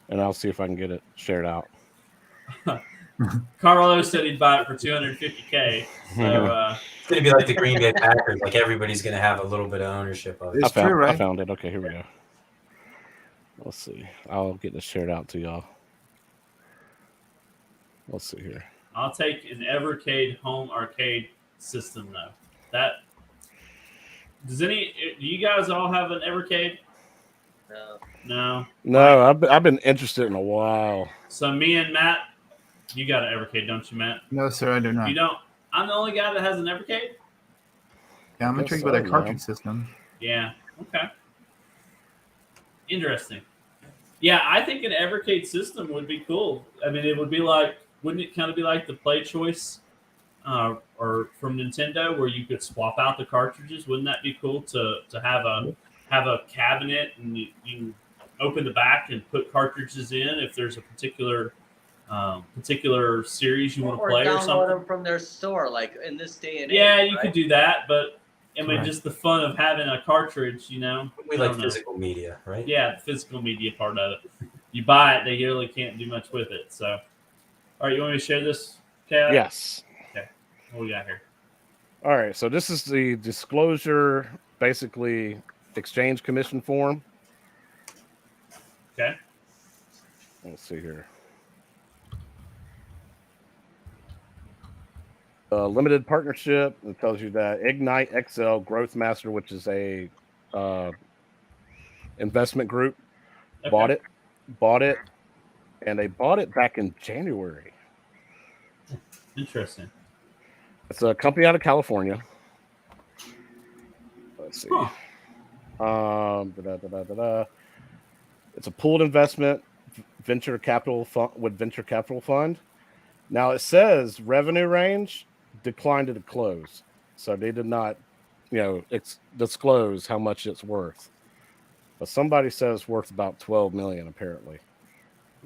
And I'll see if I can get it shared out. Carlos said he'd buy it for $250K. So It's going to be like the Green Bay Packers. Like everybody's going to have a little bit of ownership of it. It's true, I right? found it. Okay, here we go. Let's see. I'll get this shared out to y'all. Let's see here. I'll take an Evercade home arcade system though. Do you guys all have an Evercade? No. No. No, I've been interested in a while. So me and Matt, you got an Evercade, don't you, Matt? No, sir, I do not. You don't. I'm the only guy that has an Evercade. Yeah, I'm Guess intrigued so, by that man. cartridge system. Yeah. Okay. Interesting. Yeah, I think an Evercade system would be cool. I mean, it would be like, wouldn't it kind of be like the Play Choice, or from Nintendo, where you could swap out the cartridges? Wouldn't that be cool to have a cabinet and you open the back and put cartridges in if there's a particular series you want to Or play or download something? them from their store, like in this day and Yeah, age. you right? could do that, but I mean, Right. just the fun of having a cartridge, We I like don't know. physical media, right? Yeah, the physical media part of it. You buy it, they really can't do much with it. So, all right, you want me to share this, Kat? Yes. What we got here? All right. So this is the disclosure, basically exchange commission form. Okay. Let's see here. Limited partnership. It tells you that Ignite XL Growth Master, which is a investment group, Okay. bought it, and they bought it back in January. Interesting. It's a company out of California. Let's see. Huh. It's a pooled investment venture capital fund. Now it says revenue range declined at the close, so they did not, disclose how much it's worth. But somebody says it's worth about 12 million apparently.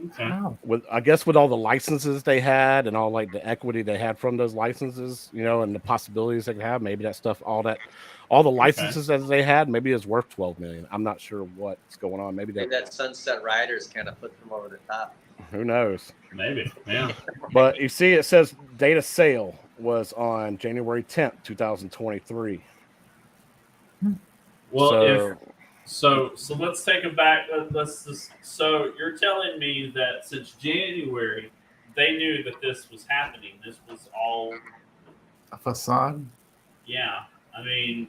Okay. Wow. With all the licenses they had and all like the equity they had from those licenses, and the possibilities they could have, maybe that stuff, all the licenses that they had, maybe it's worth 12 million. I'm not sure what's going on. Maybe Maybe that Sunset Riders kind of put them over the top. who knows? Maybe. Yeah. But you see, it says data sale was on January 10th, 2023. Well, so let's take it back. Let's just. So you're telling me that since January, they knew that this was happening. This was all. A facade? Yeah. I mean,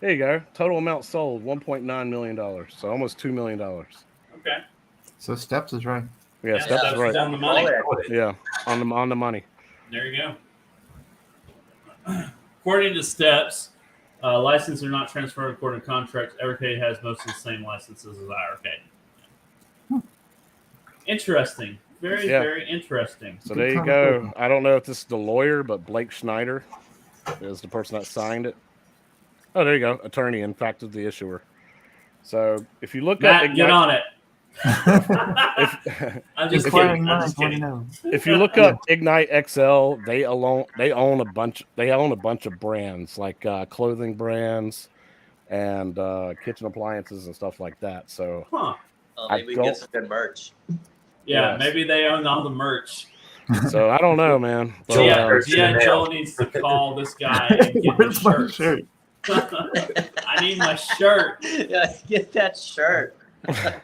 There you go. Total amount sold $1.9 million, so almost $2 million. Okay. So Steps is right. Yeah, Yeah, Steps Steps is right. is on the money. Yeah, on the money. There you go. According to Steps, licenses are not transferred according to contracts. Evercade has most of the same licenses as IRK. Interesting. Very, Yeah. very interesting. So Good there you go. conversation. I don't know if this is the lawyer, but Blake Schneider is the person that signed it. Oh, there you go. Attorney, in fact, is the issuer. So if you look up Matt, get on it. if, I'm just Inquiring kidding. I'm minds just want to kidding. know. if you look up Ignite XL, they own a bunch of brands like clothing brands and kitchen appliances and stuff like that. So Huh. Maybe we can get some good merch. Yeah, Yes. maybe they own all the merch. I don't know, man. But, Joel Yeah, Hurts in the G.I. mail. Joel needs to call this guy and get his Where's my shirt. shirt? I need my shirt. Yeah, get that shirt.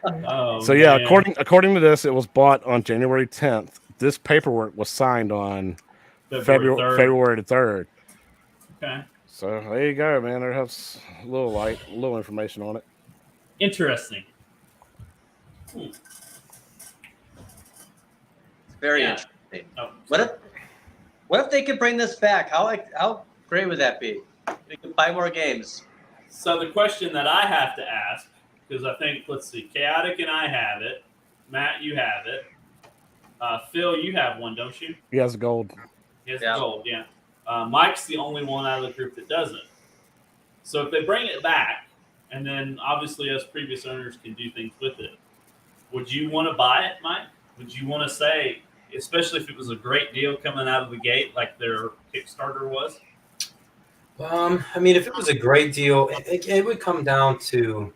Oh, so yeah, man. according to this, it was bought on January 10th. This paperwork was signed on February 3rd. February 3rd. Okay. So there you go, man. There has a little information on it. Interesting. Very Yeah. interesting. Oh, What if they could bring this back? How great would that be? We could buy more games. so the question that I have to ask, because I think, let's see, Chaotic and I have it. Matt, you have it. Phil, you have one, don't you? He has gold. He has Yeah. the gold, yeah. Mike's the only one out of the group that doesn't. So if they bring it back, and then obviously us previous owners can do things with it, would you want to buy it, Mike? Would you want to say, especially if it was a great deal coming out of the gate like their Kickstarter was? I mean, if it was a great deal, it would come down to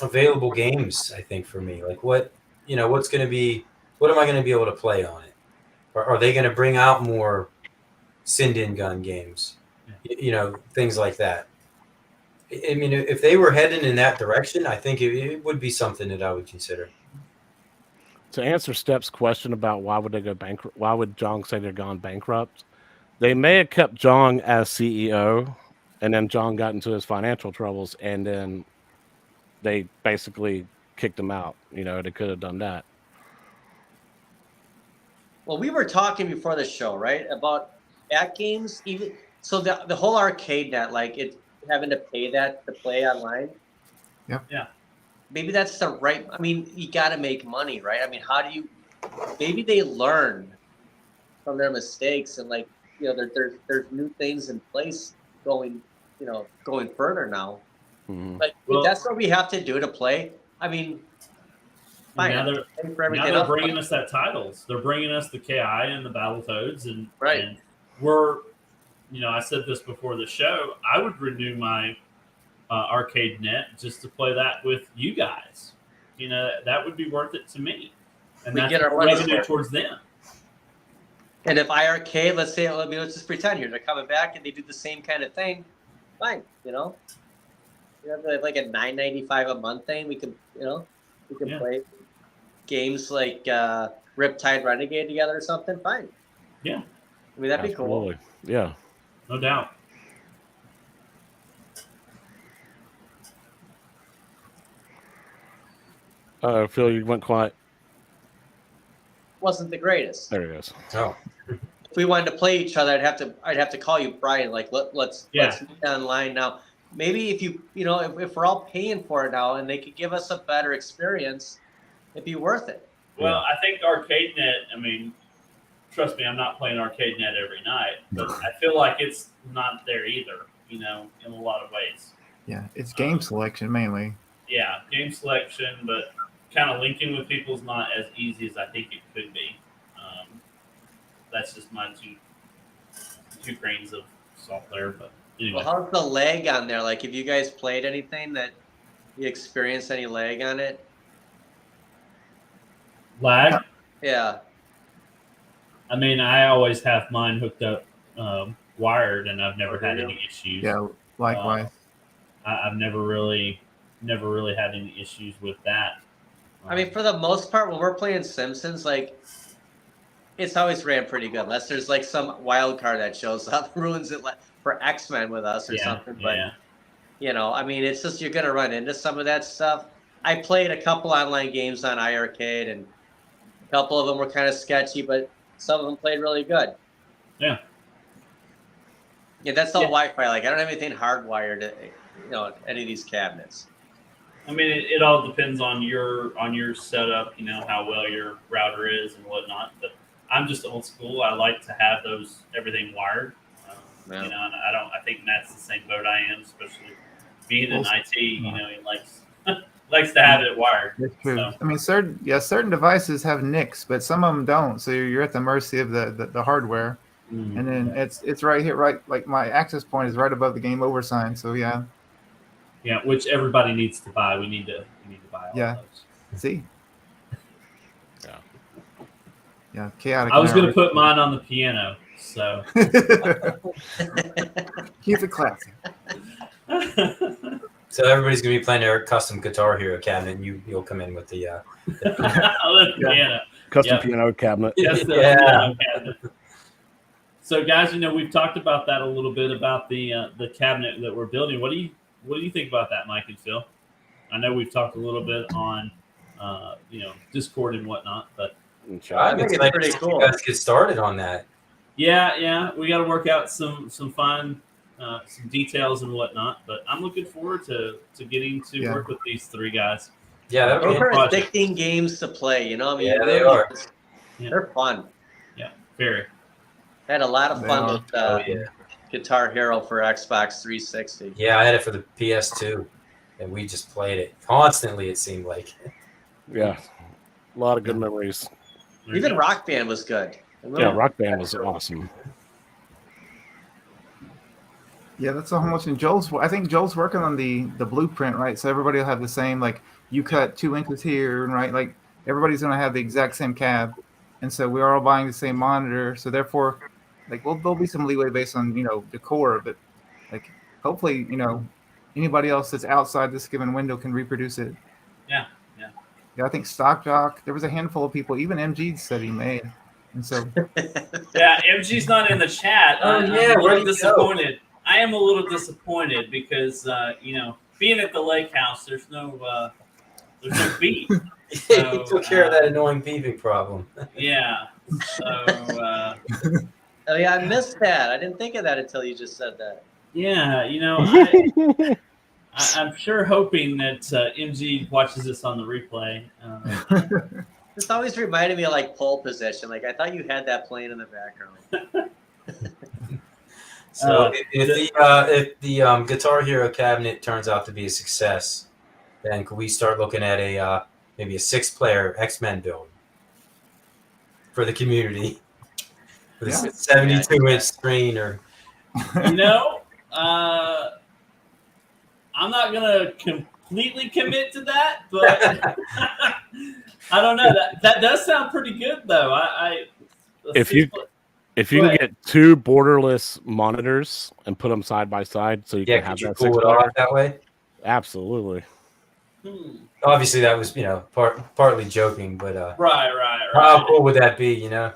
available games. I think for me, like what am I going to be able to play on it? Or are they going to bring out more Sin gun games? Things like that. I mean, if they were heading in that direction, I think it would be something that I would consider. To answer Step's question about why would they go bankrupt, why would Jong say they're gone bankrupt? They may have kept Jong as CEO, and then Jong got into his financial troubles, and then they basically kicked him out. They could have done that. Well, we were talking before the show, right, about at games. Even so, the whole arcade net, like it having to pay that to play online. Yep. Yeah. Maybe that's the right. I mean, you got to make money, right? I mean, how do you? Maybe they learn from their mistakes, and there's new things in place going further now. Mhm. But Well- that's what we have to do to play. I mean, fine. Now they're, Pay for now everything they're else, bringing but- us that titles. They're bringing us the KI and the Battletoads, and Right. and we're, I said this before the show. I would renew my arcade net just to play that with you guys. That would be worth it to me, and We that's get our more money's revenue worth. towards them. And if IRK, let's just pretend here they're coming back and they do the same kind of thing, fine. You have like a $9.95 a month thing. We can Yeah. play games like Riptide Renegade together or something. Fine. Yeah. I mean that'd be cool. Absolutely. Yeah. No doubt. Phil, you went quiet. Wasn't the greatest. There it is. Oh, If we wanted to play each other, I'd have to call you, Brian. Like let's meet online now. Maybe if we're all paying for it now and they could give us a better experience, it'd be worth it. Well, I think ArcadeNet, I mean, trust me, I'm not playing ArcadeNet every night, but I feel like it's not there either, in a lot of ways. Yeah, it's game selection mainly. Yeah, game selection, but kind of linking with people is not as easy as I think it could be. That's just my two grains of salt there, but anyway. Well, how's the lag on there? Like, have you guys played anything that you experienced any lag on it? Lag? Yeah. I mean, I always have mine hooked up wired, and I've never had Yeah. any issues. Yeah, likewise. I've never really had any issues with that. I mean, for the most part, when we're playing Simpsons, like, it's always ran pretty good, unless there's like some wild card that shows up, ruins it for X-Men with us or something. But yeah. I mean, it's just you're gonna run into some of that stuff. I played a couple online games on iArcade, and a couple of them were kind of sketchy, but some of them played really good. Yeah. Yeah, that's all Yeah. Wi-Fi. Like I don't have anything hardwired, any of these cabinets. I mean, it all depends on your setup. You know how well your router is and whatnot. But I'm just old school. I like to have everything wired. Yeah. You know, and I think Matt's the same boat I am, especially being in IT. You know, he likes to have it wired. That's true. So. I mean, certain devices have NICs, but some of them don't. So you're at the mercy of the hardware. And then it's right here, right? Like my access point is right above the game over sign. So yeah. Yeah, which everybody needs to buy. We need to buy all Yeah. those. See. Yeah. Yeah. Chaotic. I was going to put mine on the piano, so. Keep it classy. So everybody's gonna be playing their custom Guitar Hero cabinet, and you'll come in with the piano. Custom Yep. piano cabinet. Yes, Yeah. piano cabinet. So, guys, we've talked about that a little bit about the cabinet that we're building. What do you think about that, Mike and Phil? I know we've talked a little bit on Discord and whatnot, but I'm it's excited pretty to cool. you guys get started on that. yeah, we got to work out some fun some details and whatnot. But I'm looking forward to getting to work with these three guys. Yeah, that would Those be are project. addicting games to play. You know, I mean, Yeah, they are. They're fun. Yeah, very. I had a lot of They fun are. with yeah. Guitar Hero for Xbox 360. Yeah, I had it for the PS2, and we just played it constantly. It seemed like. Yeah. A lot of good memories. There you Even go. Rock Band was good. Yeah, Rock Band was awesome. Yeah, that's so much. And I think Joel's working on the blueprint, right? So everybody will have the same, like you cut 2 inches here, right? Like everybody's gonna have the exact same cab, and so we're all buying the same monitor. So therefore, like, there'll be some leeway based on decor, but like hopefully anybody else that's outside this given window can reproduce it. Yeah. Yeah, I think Stock Jock. There was a handful of people. Even MG said he made, and so Yeah, MG's not in the chat. Oh, I'm yeah, a where'd little he go? disappointed. I am a little disappointed because being at the lake house, there's no beat. He took care of that annoying beeping problem. Yeah. So Oh yeah, I missed that. I didn't think of that until you just said that. yeah, I'm sure hoping that MG watches this on the replay. This always reminded me of like pole position. Like I thought you had that playing in the background. So if the Guitar Hero cabinet turns out to be a success, then could we start looking at maybe a 6-player X-Men build for the community with a 72-inch screen? Or I'm not gonna completely commit to that, but I don't know. That does sound pretty good, though. If you can get 2 borderless monitors and put them side by side, so you can have could you that pull it 6-player. off that way? Absolutely. Obviously, that was partly joking, but Right. how cool would that be? To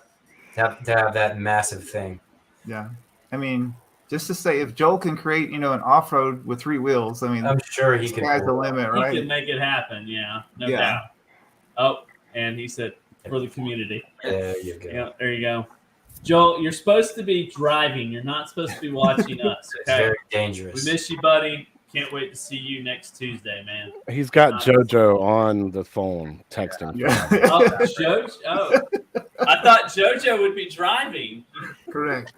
have that massive thing. yeah. I mean, just to say, if Joel can create an off-road with 3 wheels, I mean, I'm sure he could. sky's the pull it off. limit, He right? can make it happen. Yeah, no Yeah. doubt. Oh, and he said for the community. There you go. Yeah, there you go. Joel, you're supposed to be driving. You're not supposed to be watching us. It's Okay. very We dangerous. miss you, buddy. Can't wait to see you next Tuesday, man. He's got JoJo on the phone texting. Yeah. Oh, JoJo. Oh, I thought JoJo would be driving. Correct.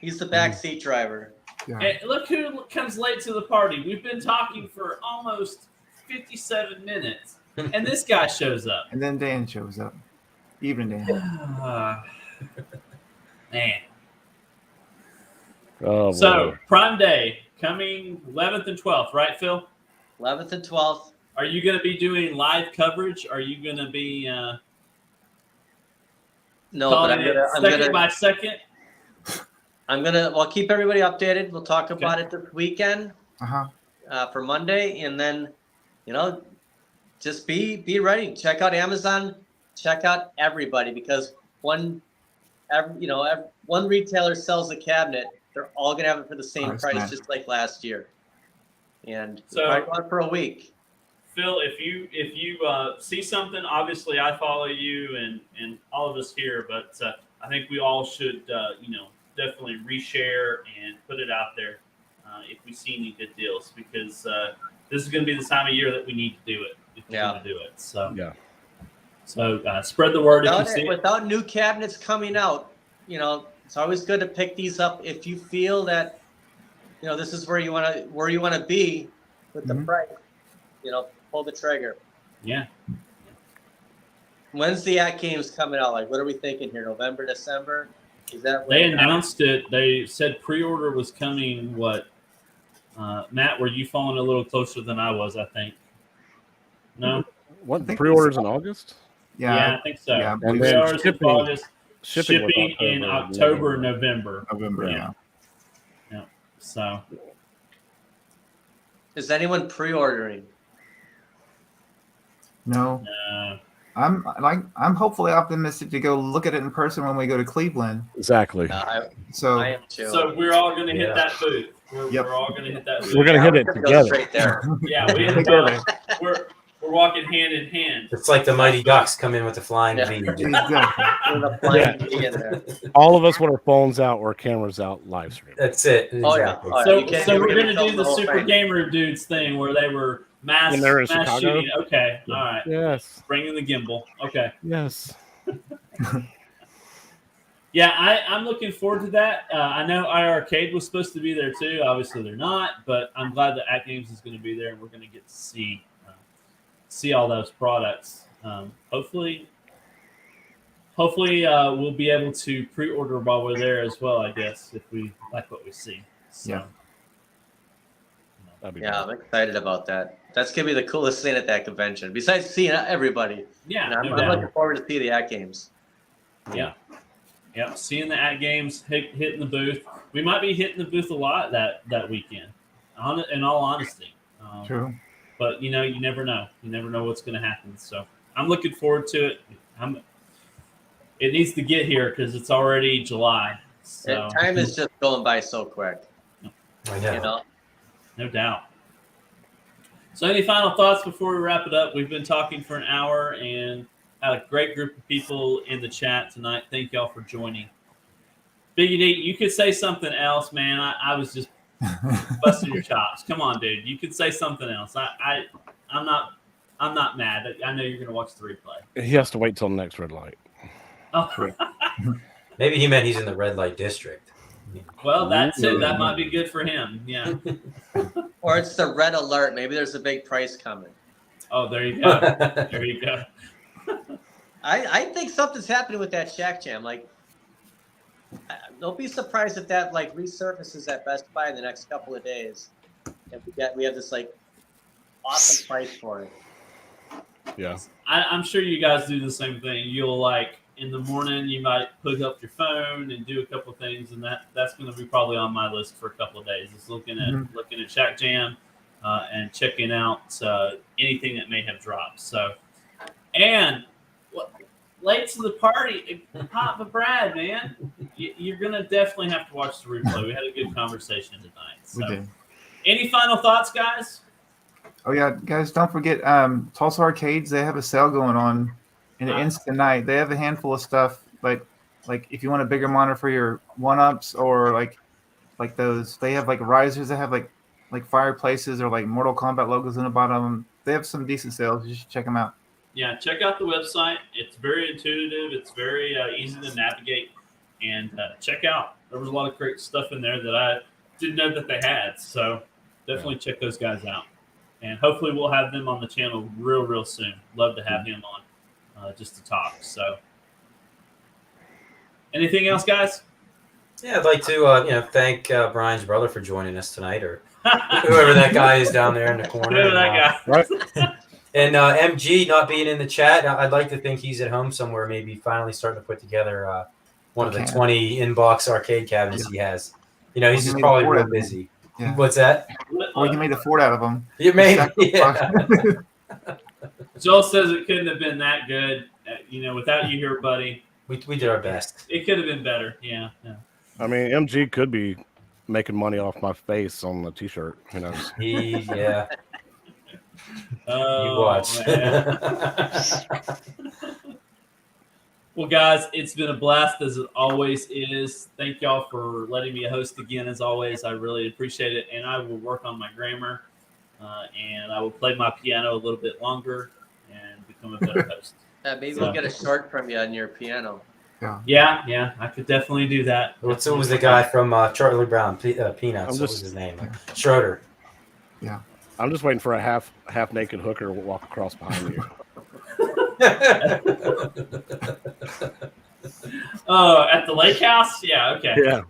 He's the backseat driver. Yeah. Hey, look who comes late to the party. We've been talking for almost 57 minutes, and this guy shows up. And then Dan shows up. Evening Dan. Man. Oh, So, boy. Prime Day coming 11th and 12th, right, Phil? 11th and 12th. Are you going to be doing live coverage? Are you going to be No, but calling it second by second? We'll keep everybody updated. We'll talk about it this weekend for Monday, and then, just be ready. Check out Amazon. Check out everybody, because one retailer sells a cabinet, they're all gonna have it for the same price, just like last year. And So- so, on for a week. Phil, if you see something, obviously I follow you and all of us here, but I think we all should definitely reshare and put it out there if we see any good deals, because this is going to be the time of year that we need to do it if we're going to do it. So Yeah. So spread the word if you see it. Without new cabinets coming out, it's always good to pick these up if you feel that this is where you want to be with the price. Pull the trigger. Yeah. When's the At Games coming out? Like, what are we thinking here? November, December? Is that when They announced it? They said pre-order was coming. What? Matt, were you following a little closer than I was? I think. No. What, I think pre-orders in August? Yeah, I think so. Yeah, And Pre-orders then in August. shipping was Shipping in October, November. November. Yeah. Yeah. So is anyone pre-ordering? No, I'm hopefully optimistic to go look at it in person when we go to Cleveland. Exactly. I So am too. So we're all going to hit Yeah. that booth. Yep. We're all going to hit that booth. We're gonna hit it Go together. straight there. Yeah, we hit Together. we're walking hand in hand. It's like the Mighty Ducks come in with the flying Yeah. V. exactly. With a flying V in there. All of us with our phones out or cameras out, live stream. That's it. Oh, yeah. Exactly. Oh, yeah. So, You can't- so you we're can't going to film do the the whole Super thing. Gamer Dudes thing where they were mass, When they're in mass Chicago? shooting. Okay, all right. Yes. Bringing the gimbal. Okay. Yes. Yeah, I'm looking forward to that. I know iArcade was supposed to be there too. Obviously, they're not, but I'm glad that At Games is going to be there, and we're going to get to see all those products. Hopefully, we'll be able to pre-order while we're there as well. I guess if we like what we see. So, Yeah. That'd be Yeah, I'm excited about that. That's gonna be the coolest thing at that convention. Besides seeing everybody, yeah, I'm no looking doubt. forward to see the At Games. Yeah. Yep. Seeing the At Games, hitting the booth. We might be hitting the booth a lot that weekend. In all honesty. True. But you never know. You never know what's going to happen. So I'm looking forward to it. It needs to get here because it's already July. So And time is just going by so quick. I know. You know, no doubt. So any final thoughts before we wrap it up? We've been talking for an hour and had a great group of people in the chat tonight. Thank y'all for joining. Biggie D, you could say something else, man. I was just busting your chops. Come on, dude. You could say something else. I'm not mad. I know you're gonna watch the replay. He has to wait till the next red light. Oh, Maybe he meant he's in the red light district. well, that's it. That might be good for him. Yeah. or it's the red alert. Maybe there's a big price coming. Oh, there you go. There you go. I think something's happening with that Shack Jam. Like, don't be surprised if that like resurfaces at Best Buy in the next couple of days, and we have this like awesome price for it. Yeah. I'm sure you guys do the same thing. You'll like in the morning, you might hook up your phone and do a couple of things, and that's going to be probably on my list for a couple of days. Is looking at Shack Jam and checking out anything that may have dropped. So, and late to the party, Papa Brad, man, you're going to definitely have to watch the replay. We had a good conversation tonight. We So, did. any final thoughts, guys? Oh yeah, guys, don't forget Tulsa Arcades. They have a sale going on, and it ends tonight. They have a handful of stuff, like if you want a bigger monitor for your 1-ups or like those. They have like risers that have like fireplaces or like Mortal Kombat logos in the bottom. They have some decent sales. You should check them out. Yeah, check out the website. It's very intuitive. It's very easy to navigate. And check out. There was a lot of great stuff in there that I didn't know that they had. So definitely check those guys out. And hopefully we'll have them on the channel real soon. Love to have him on just to talk. So anything else, guys? Yeah, I'd like to thank Brian's brother for joining us tonight, or whoever that guy is down there in the corner. Whoever that guy. Right. And MG not being in the chat, I'd like to think he's at home somewhere, maybe finally starting to put together one of the 20 inbox arcade cabinets he has. He's Well, just he probably made a real board busy. Yeah. What's that? Or you made a fort out of them. You made yeah. Joel says it couldn't have been that good. Without you here, buddy. We did our best. It could have been better. Yeah. I mean, MG could be making money off my face on the T-shirt. Who knows? Yeah. Oh, You watch. man. Well, guys, it's been a blast as it always is. Thank y'all for letting me host again. As always, I really appreciate it, and I will work on my grammar, and I will play my piano a little bit longer and become a better host. Maybe we'll get a short from you on your piano. Yeah, I could definitely do that. What's was the guy from Charlie Brown Peanuts? I'm What was his name? Schroeder. I'm just waiting for a half naked hooker to walk across behind you. Oh, at the lake house? Yeah, okay. Yeah.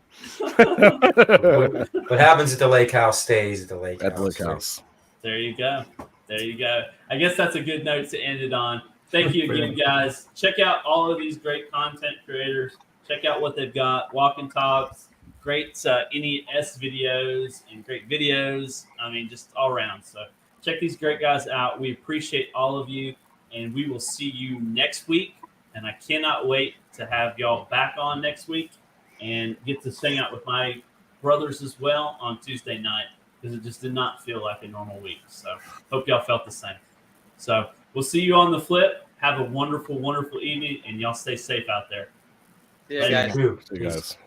What happens at the lake house stays at the lake At the house. lake house. There you go. I guess that's a good note to end it on. Thank you again, guys. Check out all of these great content creators. Check out what they've got. Walk and talks, great NES videos and great videos. I mean, just all around. So check these great guys out. We appreciate all of you, and we will see you next week. And I cannot wait to have y'all back on next week and get to hang out with my brothers as well on Tuesday night, because it just did not feel like a normal week. So hope y'all felt the same. So we'll see you on the flip. Have a wonderful, wonderful evening, and y'all stay safe out there. See you guys. True. See you guys.